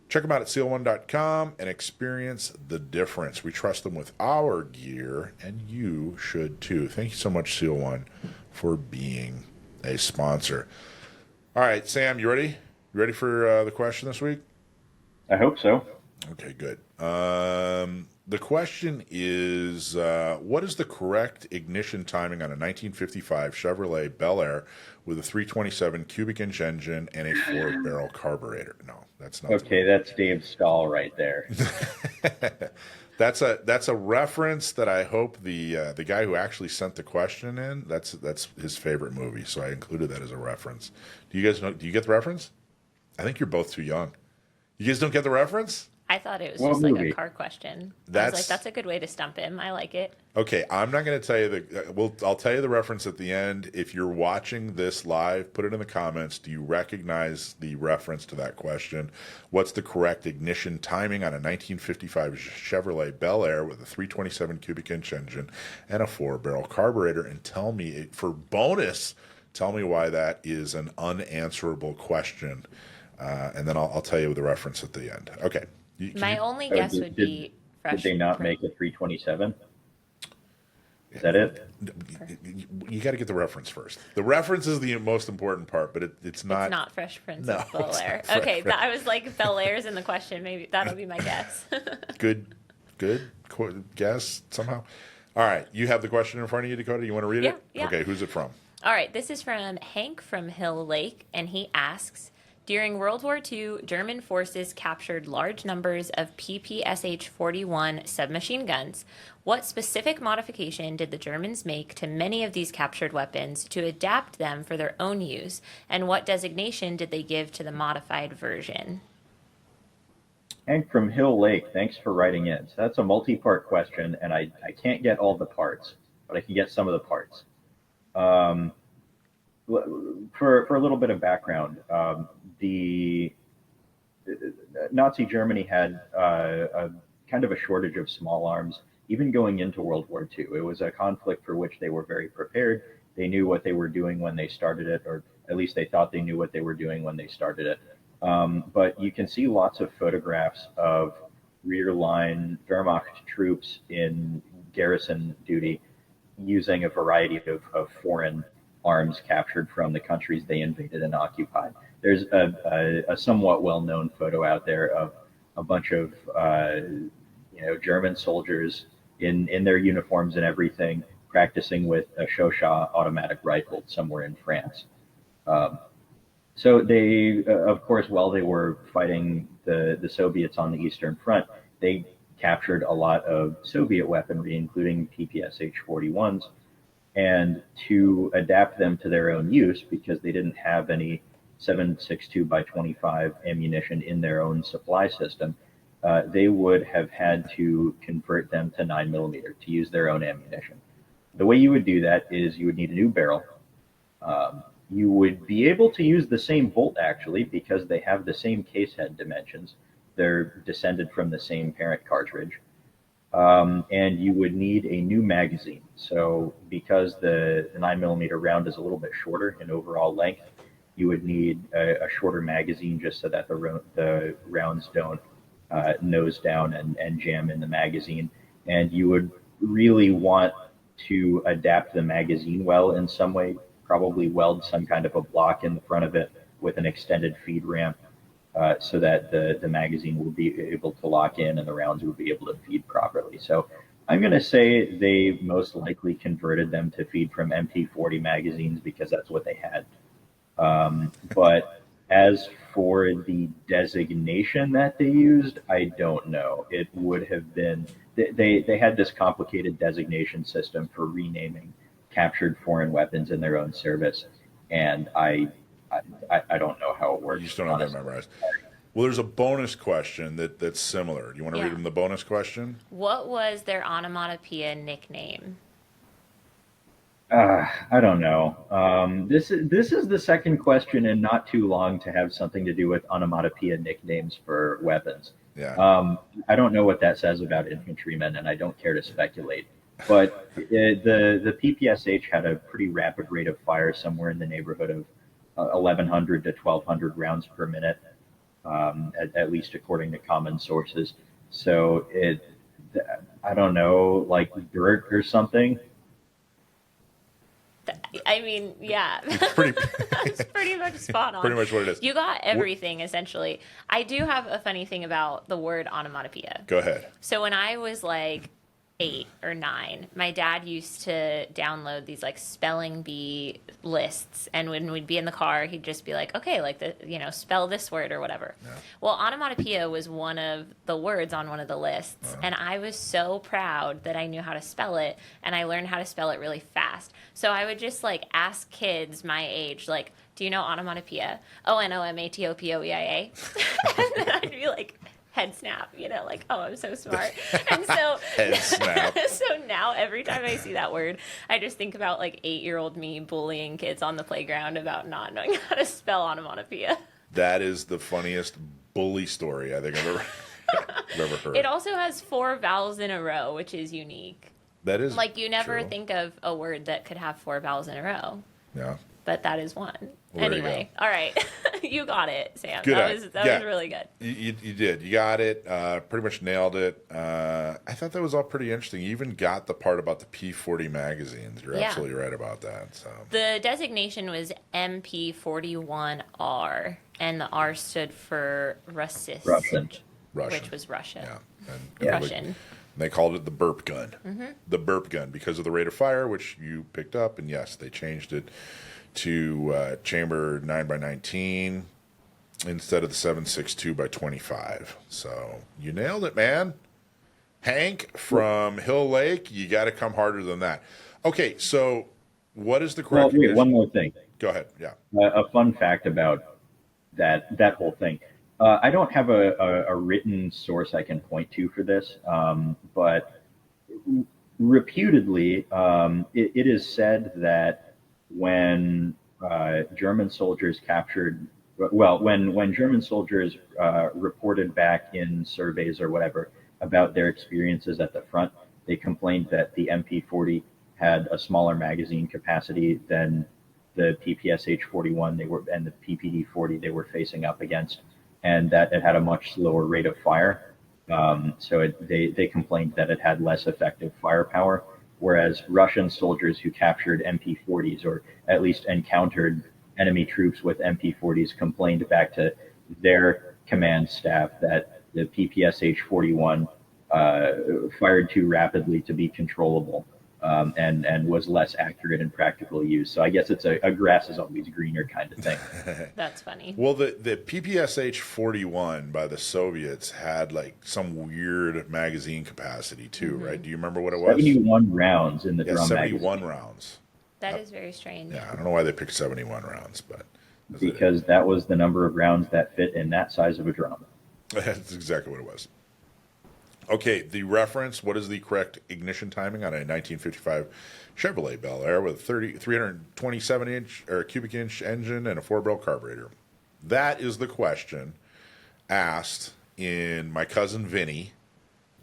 Check them out at seal1.com and experience the difference. We trust them with our gear, and you should too. Thank you so much, Seal One, for being a sponsor. All right, Sam, you ready? You ready for the question this week? I hope so. Okay, good. The question is, what is the correct ignition timing on a 1955 Chevrolet Bel Air with a 327 cubic inch engine and a 4-barrel carburetor? No, that's not. Okay, that's Dave Stahl right there. That's a reference that I hope the guy who actually sent the question in, that's his favorite movie, so I included that as a reference. Do you guys know? Do you get the reference? I think you're both too young. You guys don't get the reference? I thought it was What just like movie? a car question. I was like, that's a good way to stump him. I like it. Okay, I'm not going to tell you I'll tell you the reference at the end. If you're watching this live, put it in the comments. Do you recognize the reference to that question? What's the correct ignition timing on a 1955 Chevrolet Bel Air with a 327 cubic inch engine and a 4-barrel carburetor? And tell me, for bonus, tell me why that is an unanswerable question. And then I'll tell you the reference at the end. Okay. My only guess would be fresh. Did they not make a 327? Is that it? You got to get the reference first. The reference is the most important part, but it's not. It's not Fresh Prince No, of Bel it's Air. not Okay, Fresh- I was like, Bel Air's in the question. Maybe that'll be my guess. Good guess somehow. All right, you have the question in front of you, Dakota. You want to read it? Yeah. Okay, who's it from? All right, this is from Hank from Hill Lake, and he asks, during World War II, German forces captured large numbers of PPSH-41 submachine guns. What specific modification did the Germans make to many of these captured weapons to adapt them for their own use, and what designation did they give to the modified version? Hank from Hill Lake, thanks for writing in. So that's a multi-part question, and I can't get all the parts, but I can get some of the parts. For a little bit of background, the Nazi Germany had a kind of a shortage of small arms, even going into World War II. It was a conflict for which they were very prepared. They knew what they were doing when they started it, or at least they thought they knew what they were doing when they started it. But you can see lots of photographs of rear line Wehrmacht troops in garrison duty using a variety of foreign arms captured from the countries they invaded and occupied. There's a somewhat well-known photo out there of a bunch of German soldiers in their uniforms and everything practicing with a Shosha automatic rifle somewhere in France. So they, of course, while they were fighting the Soviets on the Eastern Front, they captured a lot of Soviet weaponry, including PPSH-41s, and to adapt them to their own use, because they didn't have any 7.62 by 25 ammunition in their own supply system, they would have had to convert them to 9mm to use their own ammunition. The way you would do that is you would need a new barrel. You would be able to use the same bolt, actually, because they have the same case head dimensions. They're descended from the same parent cartridge. And you would need a new magazine. So because the 9mm round is a little bit shorter in overall length, you would need a shorter magazine just so that the rounds don't nose down and jam in the magazine. And you would really want to adapt the magazine well in some way, probably weld some kind of a block in the front of it with an extended feed ramp, so that the magazine will be able to lock in and the rounds will be able to feed properly. So I'm going to say they most likely converted them to feed from MT40 magazines because that's what they had. But as for the designation that they used, I don't know. It would have been, they had this complicated designation system for renaming captured foreign weapons in their own service. And I don't know how it works. You just don't have that memorized. Well, there's a bonus question that's similar. Do you want to read them the bonus question? What was their onomatopoeia nickname? I don't know. This is the second question in not too long to have something to do with onomatopoeia nicknames for weapons. Yeah. I don't know what that says about infantrymen, and I don't care to speculate. But the PPSH had a pretty rapid rate of fire, somewhere in the neighborhood of 1,100 to 1,200 rounds per minute, at least according to common sources. So I don't know, like dirt or something. I mean, yeah. Pretty, That's pretty much spot on. pretty much what it is. You got everything, essentially. I do have a funny thing about the word onomatopoeia. Go ahead. So when I was like 8 or 9, my dad used to download these like spelling bee lists, and when we'd be in the car, he'd just be like, okay, like spell this word or whatever. Yeah. Well, onomatopoeia was one of the words on one of the lists, and I was so proud that I knew how to spell it, and I learned how to spell it really fast. So I would just like ask kids my age, like, do you know onomatopoeia? onomatopoeia. And then I'd be like, head snap, like, oh, I'm so smart. And so Head snap. So now every time I see that word, I just think about like 8-year-old me bullying kids on the playground about not knowing how to spell onomatopoeia. That is the funniest bully story I think I've ever heard. It also has 4 vowels in a row, which is unique. That is like you never true. think of a word that could have 4 vowels in a row. Yeah. But that is one. Well, anyway, all right. You got it, Sam. Good That was really good. You did. You got it. Pretty much nailed it. I thought that was all pretty interesting. You even got the part about the P40 magazines. You're absolutely right about that. So the designation was MP41R, and the R stood for Russian. Which was Russia. Yeah. Russian. They called it the burp gun. Mm-hmm. The burp gun because of the rate of fire, which you picked up. And yes, they changed it to chamber 9x19 instead of the 7.62 by 25. So you nailed it, man. Hank from Hill Lake, you got to come harder than that. Okay, so what is the correct? Well, wait, one more thing. Go ahead. Yeah. A fun fact about that whole thing. I don't have a written source I can point to for this, but reputedly, it is said that when German soldiers when German soldiers reported back in surveys or whatever about their experiences at the front, they complained that the MP40 had a smaller magazine capacity than the PPSH-41 and the PPD-40 they were facing up against, and that it had a much slower rate of fire. So they complained that it had less effective firepower. Whereas Russian soldiers who captured MP40s, or at least encountered enemy troops with MP40s, complained back to their command staff that the PPSH-41 fired too rapidly to be controllable, and was less accurate in practical use. So I guess it's a grass is always greener kind of thing. That's funny. Well, the PPSH-41 by the Soviets had like some weird magazine capacity too, right? Do you remember what it was? 71 rounds in the drum 71 magazine. rounds. That is very strange. Yeah, I don't know why they picked 71 rounds, but because that was the number of rounds that fit in that size of a drum. That's exactly what it was. Okay, the reference, what is the correct ignition timing on a 1955 Chevrolet Bel Air with a 327-inch or cubic inch engine and a 4-barrel carburetor? That is the question asked in My Cousin Vinny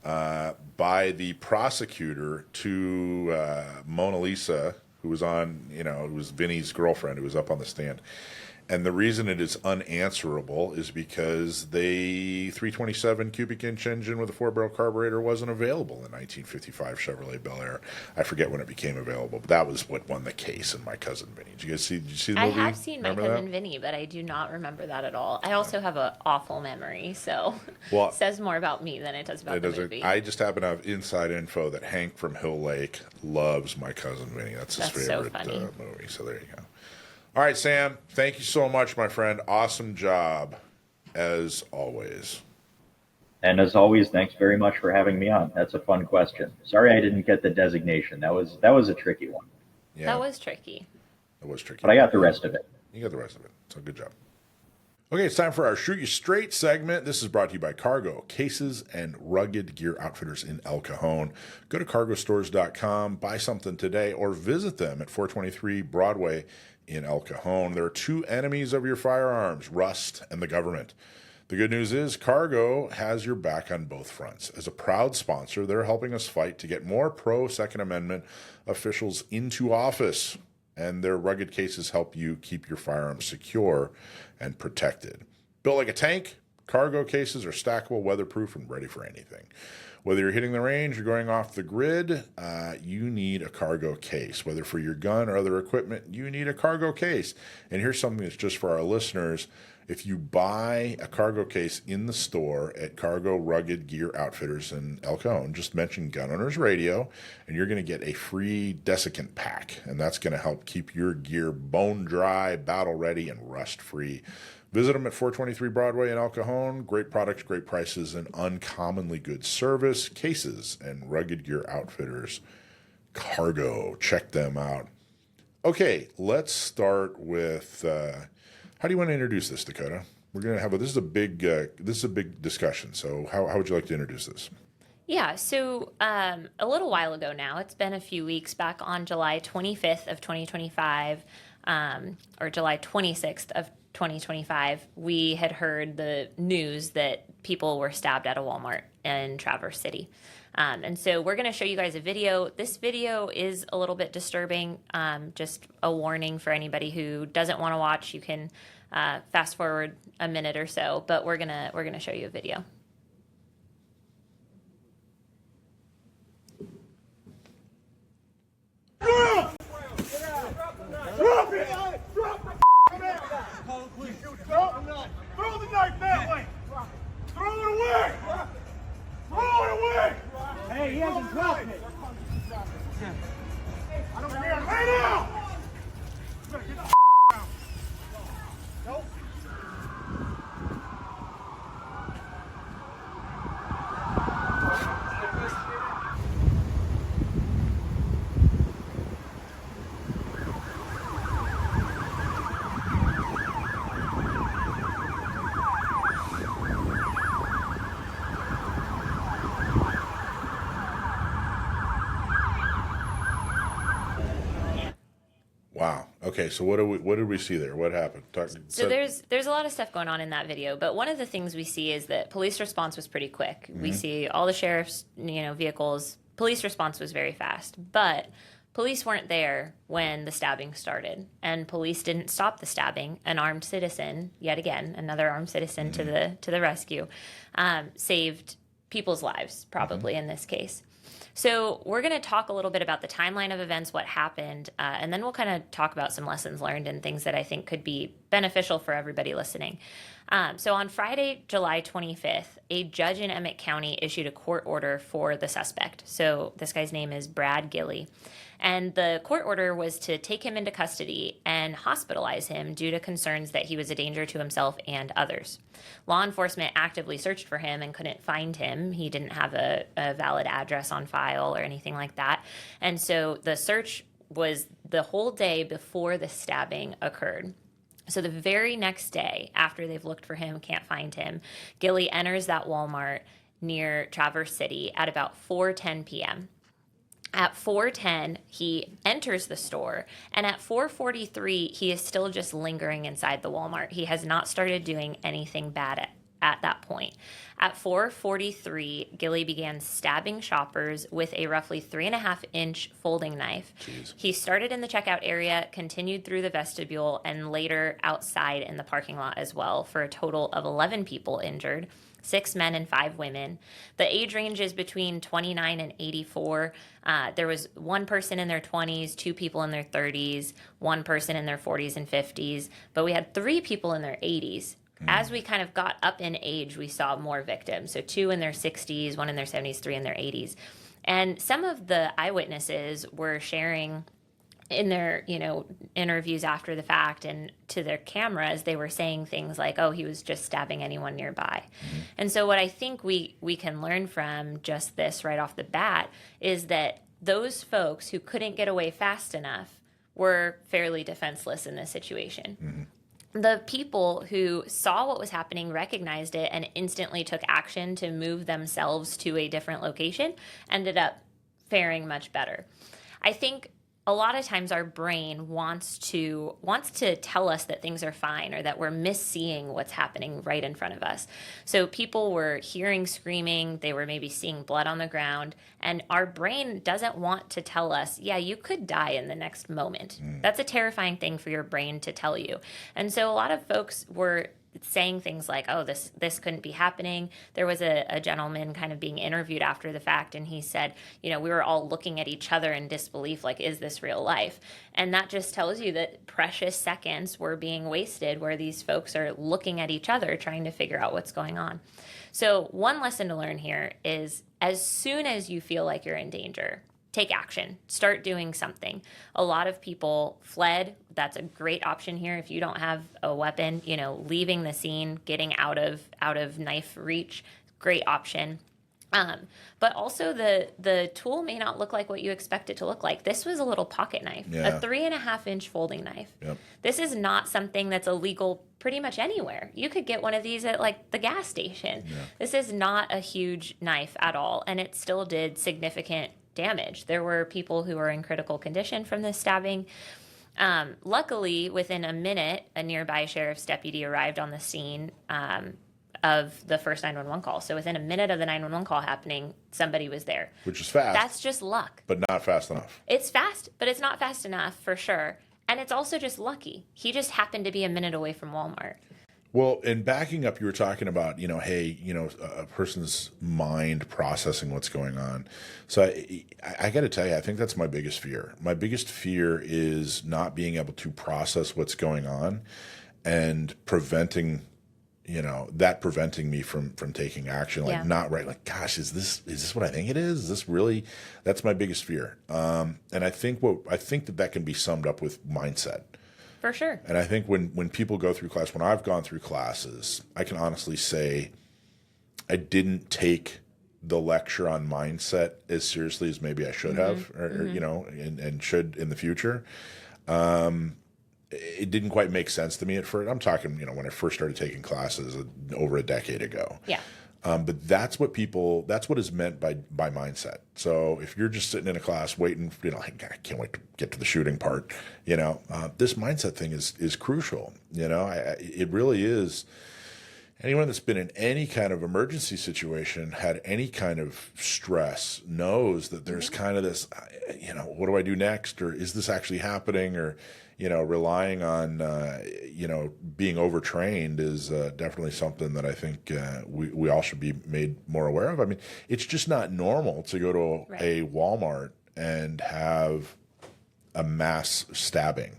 by the prosecutor to Mona Lisa, who was on, who was Vinny's girlfriend, who was up on the stand. And the reason it is unanswerable is because the 327 cubic inch engine with a 4-barrel carburetor wasn't available in 1955 Chevrolet Bel Air. I forget when it became available, but that was what won the case in My Cousin Vinny. Did you see the movie? I have seen My Cousin Vinny, but I do not remember that at all. I also have an awful memory, so it says more about me than it does about the movie. I just happen to have inside info that Hank from Hill Lake loves My Cousin Vinny. That's his favorite movie. So there you go. All right, Sam, thank you so much, my friend. Awesome job, as always. And as always, thanks very much for having me on. That's a fun question. Sorry I didn't get the designation. That was a tricky one. Yeah, that was tricky. It was tricky. But I got the rest of it. You got the rest of it. So good job. Okay, it's time for our Shoot You Straight segment. This is brought to you by Cargo, cases and rugged gear outfitters in El Cajon. Go to cargostores.com, buy something today, or visit them at 423 Broadway in El Cajon. There are two enemies of your firearms, rust and the government. The good news is Cargo has your back on both fronts. As a proud sponsor, they're helping us fight to get more pro-Second Amendment officials into office, and their rugged cases help you keep your firearms secure and protected. Built like a tank, Cargo cases are stackable, weatherproof, and ready for anything. Whether you're hitting the range or going off the grid, you need a Cargo case. Whether for your gun or other equipment, you need a Cargo case. And here's something that's just for our listeners. If you buy a Cargo case in the store at Cargo Rugged Gear Outfitters in El Cajon, just mention Gun Owners Radio, and you're going to get a free desiccant pack. And that's going to help keep your gear bone dry, battle ready, and rust free. Visit them at 423 Broadway in El Cajon. Great products, great prices, and uncommonly good service. Cases and Rugged Gear Outfitters. Cargo. Check them out. Okay, let's start with... how do you want to introduce this, Dakota? We're going to have this is a big discussion. So how would you like to introduce this? Yeah, so a little while ago now, it's been a few weeks, back on July 25th of 2025, or July 26th of 2025, we had heard the news that people were stabbed at a Walmart in Traverse City. And so we're going to show you guys a video. This video is a little bit disturbing. Just a warning for anybody who doesn't want to watch. You can fast forward a minute or so, but we're gonna show you a video. Throw the knife that way! Throw it away! Throw it away! Hey, he hasn't dropped it. I don't care. Lay down! You better get the down. Nope. Wow. Okay, so what did we see there? What happened? So there's a lot of stuff going on in that video, but one of the things we see is that police response was pretty quick. Mm-hmm. We see all the sheriff's vehicles. Police response was very fast, but police weren't there when the stabbing started, and police didn't stop the stabbing. An armed citizen, yet again, another armed citizen to the rescue, saved people's lives, probably in this case. So we're going to talk a little bit about the timeline of events, what happened, and then we'll kind of talk about some lessons learned and things that I think could be beneficial for everybody listening. So on Friday, July 25th, a judge in Emmett County issued a court order for the suspect. So this guy's name is Brad Gilley. And the court order was to take him into custody and hospitalize him due to concerns that he was a danger to himself and others. Law enforcement actively searched for him and couldn't find him. He didn't have a valid address on file or anything like that. And so the search was the whole day before the stabbing occurred. So the very next day, after they've looked for him, can't find him, Gilley enters that Walmart near Traverse City at about 4:10 p.m. At 4:10, he enters the store, and at 4:43, he is still just lingering inside the Walmart. He has not started doing anything bad at that point. At 4:43, Gilley began stabbing shoppers with a roughly 3.5-inch folding knife. Jeez. He started in the checkout area, continued through the vestibule, and later outside in the parking lot as well, for a total of 11 people injured. 6 men and 5 women. The age range is between 29 and 84. There was one person in their 20s, 2 people in their 30s, 1 person in their 40s and 50s, but we had 3 people in their 80s. As we kind of got up in age, we saw more victims. So 2 in their 60s, 1 in their 70s, 3 in their 80s. And some of the eyewitnesses were sharing in their, interviews after the fact and to their cameras, they were saying things like, oh, he was just stabbing anyone nearby. Mm-hmm. And so what I think we can learn from just this right off the bat is that those folks who couldn't get away fast enough were fairly defenseless in this situation. Mm-hmm. The people who saw what was happening, recognized it, and instantly took action to move themselves to a different location ended up faring much better. I think a lot of times our brain wants to tell us that things are fine or that we're misseeing what's happening right in front of us. So people were hearing screaming, they were maybe seeing blood on the ground, and our brain doesn't want to tell us, yeah, you could die in the next moment. That's a terrifying thing for your brain to tell you. And so a lot of folks were saying things like, oh, this couldn't be happening. There was a gentleman kind of being interviewed after the fact, and he said, we were all looking at each other in disbelief, like, is this real life? And that just tells you that precious seconds were being wasted where these folks are looking at each other trying to figure out what's going on. So one lesson to learn here is, as soon as you feel like you're in danger, take action. Start doing something. A lot of people fled. That's a great option here. If you don't have a weapon, leaving the scene, getting out of knife reach, great option. But also the tool may not look like what you expect it to look like. This was a little pocket knife, a 3.5-inch folding knife. Yep. This is not something that's illegal pretty much anywhere. You could get one of these at like the gas station. Yeah. This is not a huge knife at all, and it still did significant damage. There were people who were in critical condition from this stabbing. Luckily, within a minute, a nearby sheriff's deputy arrived on the scene of the first 911 call. So within a minute of the 911 call happening, somebody was there. Which is fast. That's just luck. But not fast enough. It's fast, but it's not fast enough for sure. And it's also just lucky. He just happened to be a minute away from Walmart. Well, in backing up, you were talking about, a person's mind processing what's going on. So I got to tell you, I think that's my biggest fear. My biggest fear is not being able to process what's going on and preventing me from taking action. Like, not right. Like, gosh, is this what I think it is? Is this really? That's my biggest fear. And I think that can be summed up with mindset. For sure. And I think when people go through class, when I've gone through classes, I can honestly say I didn't take the lecture on mindset as seriously as maybe I should have, or and should in the future. It didn't quite make sense to me at first. I'm talking, when I first started taking classes over a decade ago. Yeah. But that's what is meant by mindset. So if you're just sitting in a class waiting, I can't wait to get to the shooting part, this mindset thing is crucial. It really is. Anyone that's been in any kind of emergency situation, had any kind of stress, knows that there's kind of this, what do I do next? Or is this actually happening? Or, relying on, being overtrained is definitely something that I think we all should be made more aware of. I mean, it's just not normal to go to a Walmart and have a mass stabbing.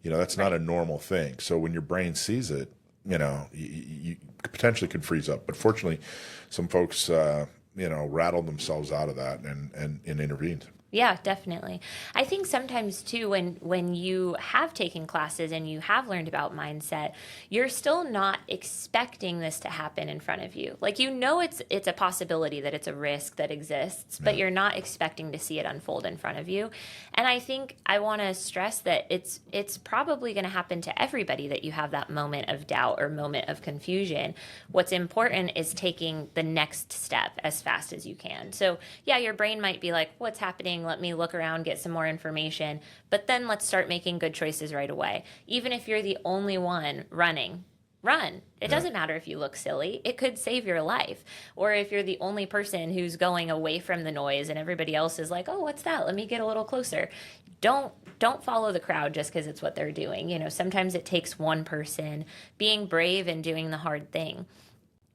That's not a normal thing. So when your brain sees it, you potentially could freeze up. But fortunately, some folks, rattled themselves out of that and intervened. Yeah, definitely. I think sometimes too, when you have taken classes and you have learned about mindset, you're still not expecting this to happen in front of you. Like, it's a possibility that it's a risk that exists, but you're not expecting to see it unfold in front of you. And I think I want to stress that it's probably going to happen to everybody that you have that moment of doubt or moment of confusion. What's important is taking the next step as fast as you can. So yeah, your brain might be like, what's happening? Let me look around, get some more information, but then let's start making good choices right away. Even if you're the only one running, run. It doesn't matter if you look silly. It could save your life. Or if you're the only person who's going away from the noise and everybody else is like, oh, what's that? Let me get a little closer. Don't follow the crowd just because it's what they're doing. Sometimes it takes one person being brave and doing the hard thing.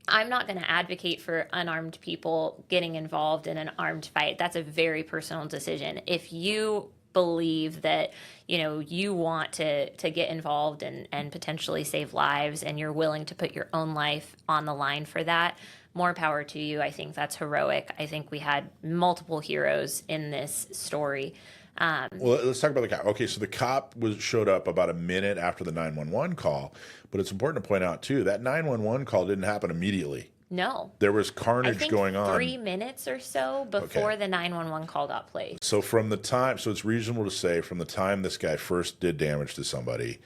I'm not going to advocate for unarmed people getting involved in an armed fight. That's a very personal decision. If you believe that, you want to get involved and potentially save lives and you're willing to put your own life on the line for that, more power to you. I think that's heroic. I think we had multiple heroes in this story. Well, let's talk about the cop. Okay, so the cop showed up about a minute after the 911 call, but it's important to point out, too, that 911 call didn't happen immediately. No. There was carnage going on. 3 minutes or so before the 911 call got placed. So it's reasonable to say from the time this guy first did damage to somebody,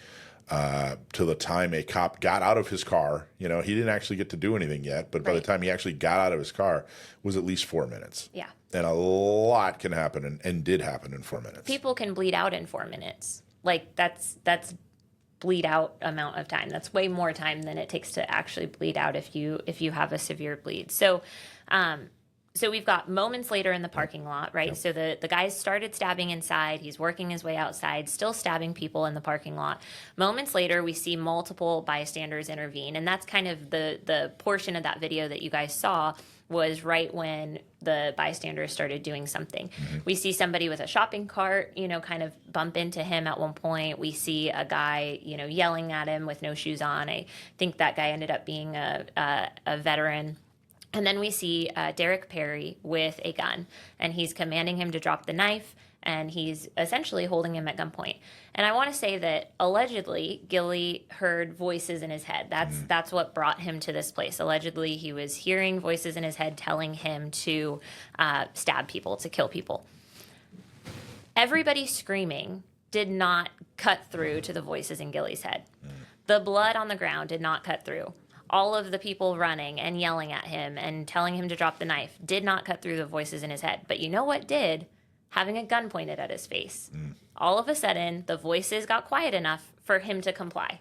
till the time a cop got out of his car. He didn't actually get to do anything yet, but by the time he actually got out of his car was at least 4 minutes. Yeah. And a lot can happen and did happen in 4 minutes. People can bleed out in 4 minutes. Like that's bleed out amount of time. That's way more time than it takes to actually bleed out if you have a severe bleed. So we've got moments later in the parking lot, right? Yep. So the guy started stabbing inside. He's working his way outside, still stabbing people in the parking lot. Moments later, we see multiple bystanders intervene. And that's kind of the portion of that video that you guys saw was right when the bystanders started doing something. Mm-hmm. We see somebody with a shopping cart, kind of bump into him at one point. We see a guy, yelling at him with no shoes on. I think that guy ended up being a veteran. And then we see Derek Perry with a gun, and he's commanding him to drop the knife, and he's essentially holding him at gunpoint. And I want to say that allegedly Gilly heard voices in his head. That's what brought him to this place. Allegedly, he was hearing voices in his head telling him to stab people, to kill people. Everybody screaming did not cut through to the voices in Gilly's head. The blood on the ground did not cut through. All of the people running and yelling at him and telling him to drop the knife did not cut through the voices in his head. But you know what did? Having a gun pointed at his face. All of a sudden, the voices got quiet enough for him to comply.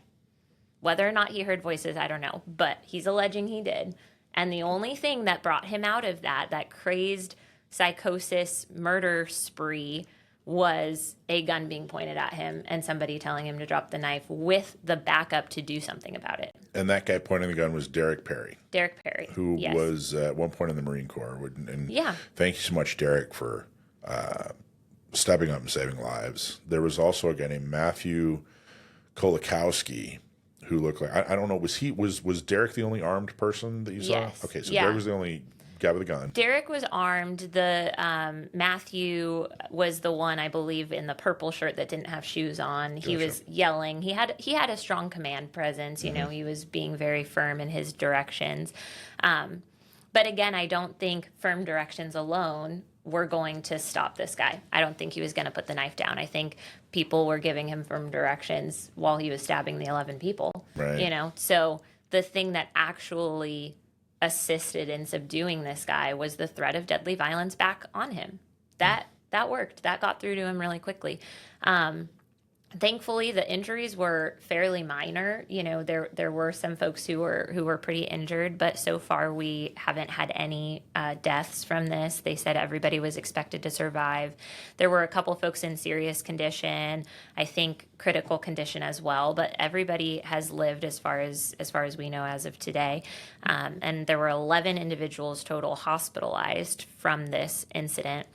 Whether or not he heard voices, I don't know. But he's alleging he did. And the only thing that brought him out of that crazed psychosis murder spree, was a gun being pointed at him and somebody telling him to drop the knife with the backup to do something about it. And that guy pointing the gun was Derek Perry. Derek Perry, who was at one point in the Marine Corps. And thank you so much, Derek, for stepping up and saving lives. There was also a guy named Matthew Kolakowski who looked like, I don't know, was Derek the only armed person that you saw? Yes. Okay, so Derek was the only guy with a gun. Derek was armed. The Matthew was the one, I believe, in the purple shirt that didn't have shoes on. He was yelling. He had a strong command presence. You know, he was being very firm in his directions. But again, I don't think firm directions alone were going to stop this guy. I don't think he was going to put the knife down. I think people were giving him firm directions while he was stabbing the 11 people. Right. You know, so the thing that actually assisted in subduing this guy was the threat of deadly violence back on him. That worked. That got through to him really quickly. Thankfully, the injuries were fairly minor. You know, there were some folks who were pretty injured, but so far we haven't had any deaths from this. They said everybody was expected to survive. There were a couple folks in serious condition, I think critical condition as well, but everybody has lived as far as we know as of today. And there were 11 individuals total hospitalized from this incident.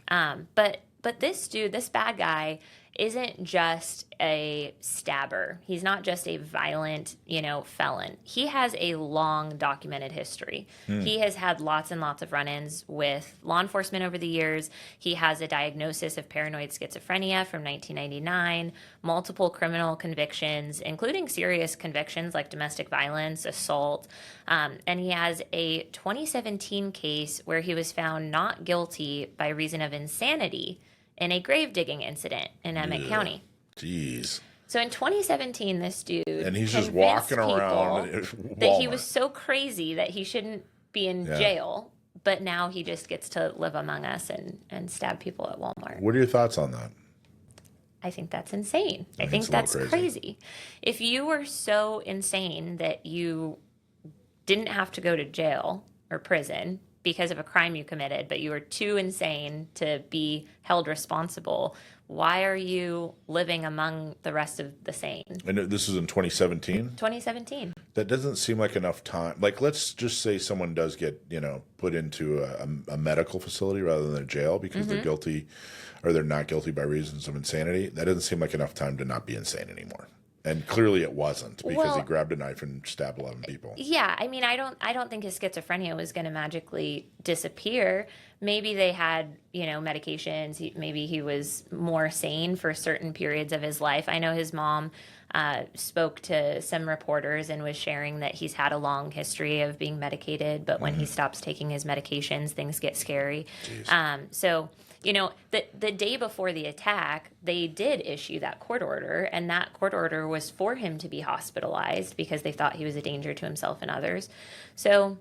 But this dude, this bad guy, isn't just a stabber. He's not just a violent, felon. He has a long documented history. He has had lots and lots of run-ins with law enforcement over the years. He has a diagnosis of paranoid schizophrenia from 1999, multiple criminal convictions, including serious convictions like domestic violence, assault, and he has a 2017 case where he was found not guilty by reason of insanity in a grave digging incident in Emmett County. Jeez. So in 2017, this dude and he's just walking around that he was so crazy that he shouldn't be in jail, but now he just gets to live among us and stab people at Walmart. What are your thoughts on that? I think that's insane. I think that's crazy. If you were so insane that you didn't have to go to jail or prison because of a crime you committed, but you were too insane to be held responsible, why are you living among the rest of the sane? And this is in 2017? 2017. That doesn't seem like enough time. Like, let's just say someone does get, put into a medical facility rather than a jail because they're guilty or they're not guilty by reasons of insanity. That doesn't seem like enough time to not be insane anymore. And clearly it wasn't because he grabbed a knife and stabbed 11 people. Yeah, I mean, I don't think his schizophrenia was going to magically disappear. Maybe they had, medications. Maybe he was more sane for certain periods of his life. I know his mom spoke to some reporters and was sharing that he's had a long history of being medicated, but when he stops taking his medications, things get scary. So, the day before the attack, they did issue that court order, and that court order was for him to be hospitalized because they thought he was a danger to himself and others. So,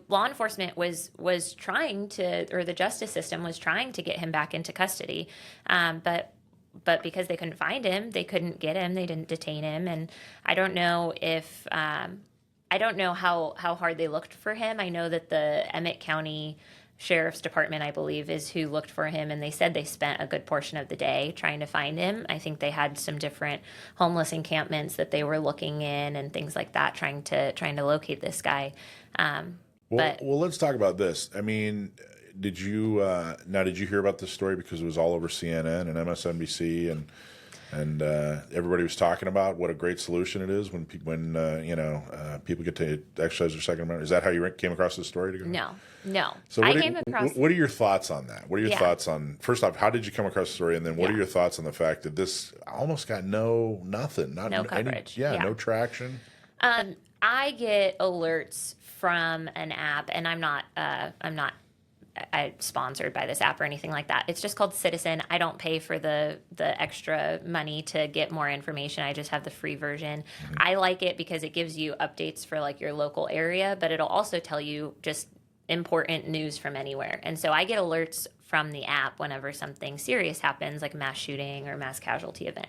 law enforcement was trying to, or the justice system was trying to get him back into custody, but because they couldn't find him, they couldn't get him. They didn't detain him, and I don't know if I don't know how hard they looked for him. I know that the Emmett County Sheriff's Department, I believe, is who looked for him, and they said they spent a good portion of the day trying to find him. I think they had some different homeless encampments that they were looking in and things like that, trying to locate this guy. Well, let's talk about this. I mean, did you hear about this story because it was all over CNN and MSNBC and everybody was talking about what a great solution it is when people get to exercise their Second Amendment? Is that how you came across this story? No. So I came across. What are your thoughts on that? What are your thoughts on, first off, how did you come across the story, and then what are your thoughts on the fact that this almost got no coverage, no traction? I get alerts from an app, and I'm not sponsored by this app or anything like that. It's just called Citizen. I don't pay for the extra money to get more information. I just have the free version. Mm-hmm. I like it because it gives you updates for like your local area, but it'll also tell you just important news from anywhere. And so I get alerts from the app whenever something serious happens, like a mass shooting or mass casualty event.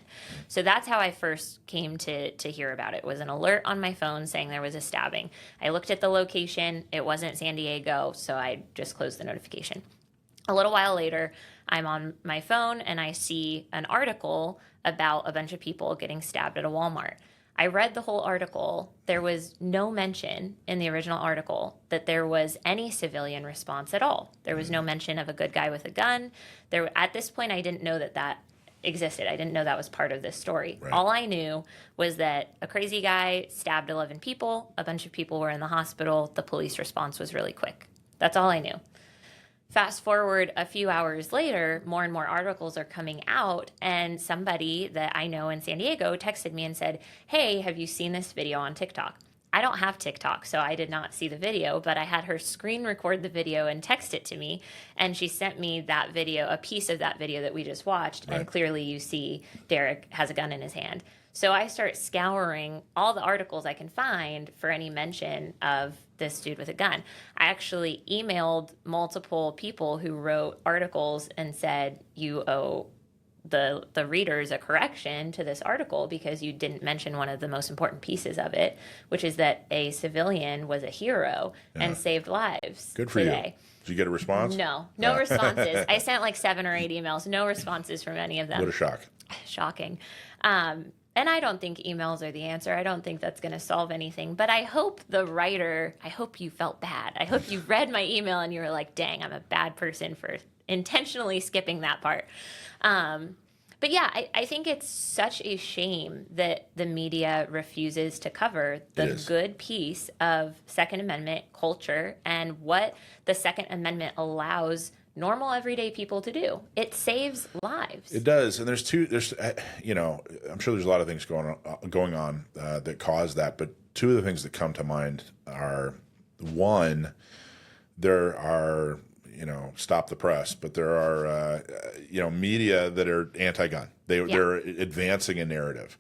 So that's how I first came to hear about it, was an alert on my phone saying there was a stabbing. I looked at the location. It wasn't San Diego, so I just closed the notification. A little while later, I'm on my phone and I see an article about a bunch of people getting stabbed at a Walmart. I read the whole article. There was no mention in the original article that there was any civilian response at all. There was no mention of a good guy with a gun. At this point, I didn't know that existed. I didn't know that was part of this story. Right. All I knew was that a crazy guy stabbed 11 people. A bunch of people were in the hospital. The police response was really quick. That's all I knew. Fast forward a few hours later, more and more articles are coming out, and somebody that I know in San Diego texted me and said, "Hey, have you seen this video on TikTok?" I don't have TikTok, so I did not see the video, but I had her screen record the video and text it to me, and she sent me that video, a piece of that video that we just watched, right. And clearly you see Derek has a gun in his hand. So I start scouring all the articles I can find for any mention of this dude with a gun. I actually emailed multiple people who wrote articles and said, you owe the readers a correction to this article because you didn't mention one of the most important pieces of it, which is that a civilian was a hero and saved lives. Good for today. You. Did you get a response? No responses. I sent like 7 or 8 emails, no responses from any of them. What a shock. Shocking. And I don't think emails are the answer. I don't think that's going to solve anything. But I hope the writer, I hope you felt bad. I hope you read my email and you were like, dang, I'm a bad person for intentionally skipping that part. But yeah, I think it's such a shame that the media refuses to cover the good piece of Second Amendment culture and what the Second Amendment allows normal everyday people to do. It saves lives. It does. And I'm sure there's a lot of things going on that cause that, but two of the things that come to mind are, one, there are, stop the press, but there are, media that are anti-gun. They're advancing a narrative.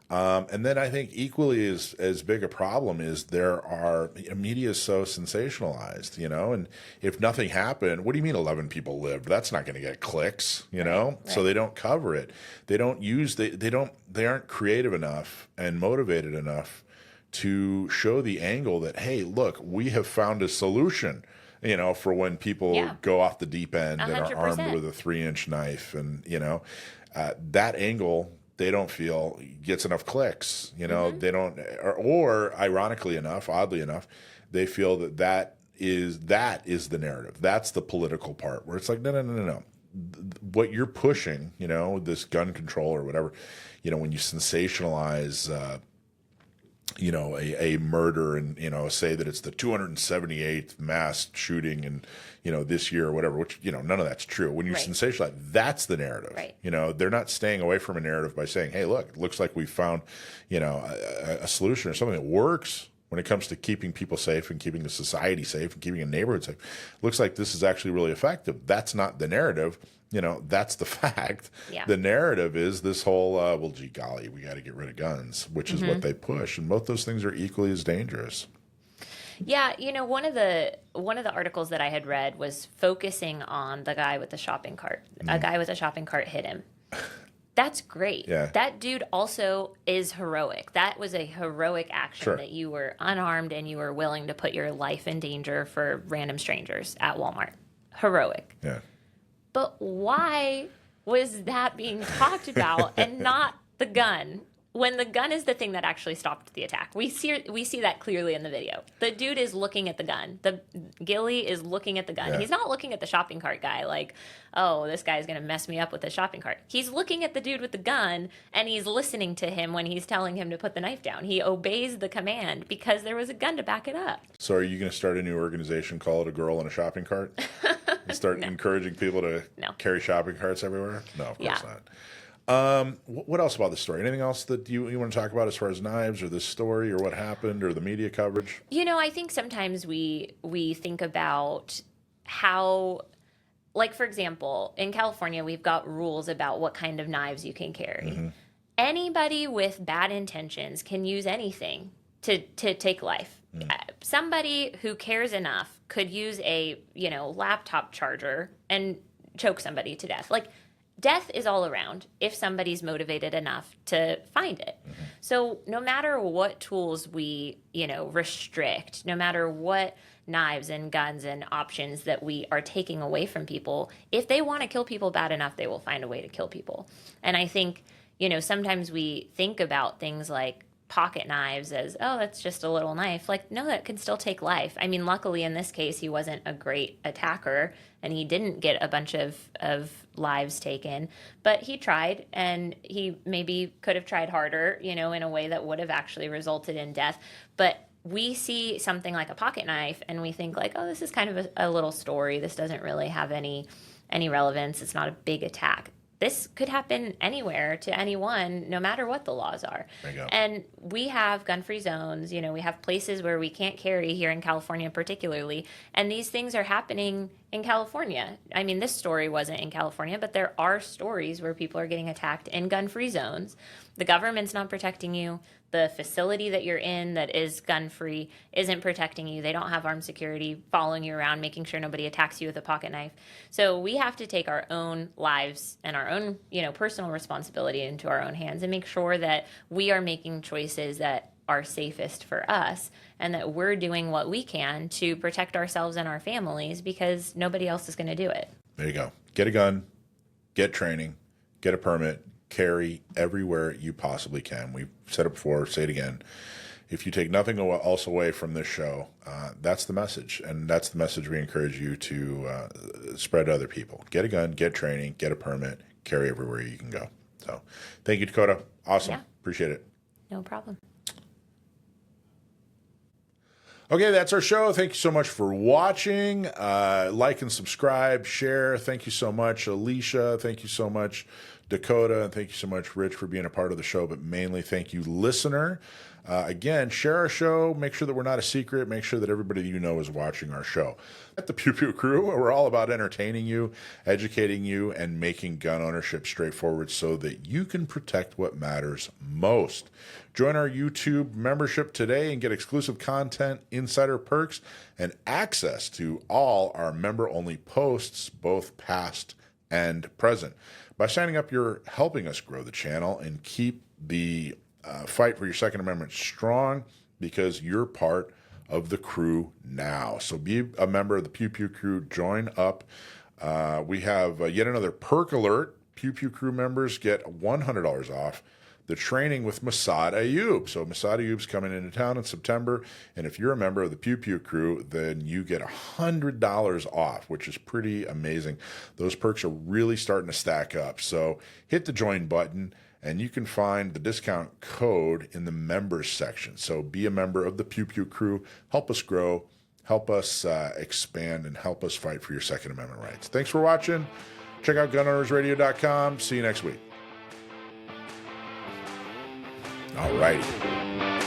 And then I think equally as big a problem is media is so sensationalized, and if nothing happened, what do you mean 11 people lived? That's not going to get clicks, Right. So they don't cover it. They aren't creative enough and motivated enough to show the angle that, hey, look, we have found a solution, for when people go off the deep end 100%. And are armed with a 3-inch knife, and that angle they don't feel gets enough clicks, mm-hmm. They don't, or ironically enough, oddly enough, they feel that is the narrative. That's the political part where it's like, no. What you're pushing, this gun control or whatever, when you sensationalize, a murder and, say that it's the 278th mass shooting and, this year or whatever, which, none of that's true. When you sensationalize, that's the narrative. Right. They're not staying away from a narrative by saying, hey, look, it looks like we found, a solution or something that works when it comes to keeping people safe and keeping the society safe and keeping a neighborhood safe, looks like this is actually really effective. That's not the narrative. That's the fact. Yeah. The narrative is this whole, well, gee golly, we got to get rid of guns, which is what they push. And both those things are equally as dangerous. Yeah, one of the articles that I had read was focusing on the guy with the shopping cart. A guy with a shopping cart hit him. That's great. Yeah. That dude also is heroic. That was a heroic action that you were unarmed and you were willing to put your life in danger for random strangers at Walmart. Heroic. Yeah. But why was that being talked about and not the gun? When the gun is the thing that actually stopped the attack. We see that clearly in the video. The dude is looking at the gun. The ghillie is looking at the gun. Yeah. He's not looking at the shopping cart guy like, oh, this guy's going to mess me up with the shopping cart. He's looking at the dude with the gun, and he's listening to him when he's telling him to put the knife down. He obeys the command because there was a gun to back it up. So are you going to start a new organization, call it A Girl in a Shopping Cart? And start encouraging people to carry shopping carts everywhere? No, of course not. What else about this story? Anything else that you want to talk about as far as knives or this story or what happened or the media coverage? I think sometimes we think about how, like, for example, in California, we've got rules about what kind of knives you can carry. Anybody with bad intentions can use anything to take life. Somebody who cares enough could use a, laptop charger and choke somebody to death. Like, death is all around if somebody's motivated enough to find it. So no matter what tools we, restrict, no matter what knives and guns and options that we are taking away from people, if they want to kill people bad enough, they will find a way to kill people. And I think, sometimes we think about things like pocket knives as, oh, that's just a little knife. Like, no, that can still take life. I mean, luckily in this case, he wasn't a great attacker and he didn't get a bunch of lives taken, but he tried, and he maybe could have tried harder, in a way that would have actually resulted in death. But we see something like a pocket knife and we think like, oh, this is kind of a little story. This doesn't really have any relevance. It's not a big attack. This could happen anywhere to anyone, no matter what the laws are. There you go. And we have gun-free zones. We have places where we can't carry here in California particularly. And these things are happening in California. I mean, this story wasn't in California, but there are stories where people are getting attacked in gun-free zones. The government's not protecting you. The facility that you're in that is gun-free isn't protecting you. They don't have armed security following you around, making sure nobody attacks you with a pocket knife. So we have to take our own lives and our own, personal responsibility into our own hands and make sure that we are making choices that are safest for us and that we're doing what we can to protect ourselves and our families, because nobody else is going to do it. There you go. Get a gun, get training, get a permit, carry everywhere you possibly can. We've said it before, say it again. If you take nothing else away from this show, that's the message. And that's the message we encourage you to spread to other people. Get a gun, get training, get a permit, carry everywhere you can go. So thank you, Dakota. Awesome. Yeah. Appreciate it. No problem. Okay, that's our show. Thank you so much for watching. Like and subscribe, share. Thank you so much, Alicia. Thank you so much, Dakota. And thank you so much, Rich, for being a part of the show. But mainly, thank you, listener. Again, share our show. Make sure that we're not a secret. Make sure that everybody you know is watching our show. At the Pew Pew Crew, we're all about entertaining you, educating you, and making gun ownership straightforward so that you can protect what matters most. Join our YouTube membership today and get exclusive content, insider perks, and access to all our member-only posts, both past and present. By signing up, you're helping us grow the channel and keep the fight for your Second Amendment strong, because you're part of the crew now. So be a member of the Pew Pew Crew. Join up. We have yet another perk alert. Pew Pew Crew members get $100 off the training with Massad Ayoob. So Massad Ayoob's coming into town in September, and if you're a member of the Pew Pew Crew, then you get $100 off, which is pretty amazing. Those perks are really starting to stack up. So hit the join button, and you can find the discount code in the members section. So be a member of the Pew Pew Crew. Help us grow, help us expand, and help us fight for your Second Amendment rights. Thanks for watching. Check out gunownersradio.com. See you next week. All righty.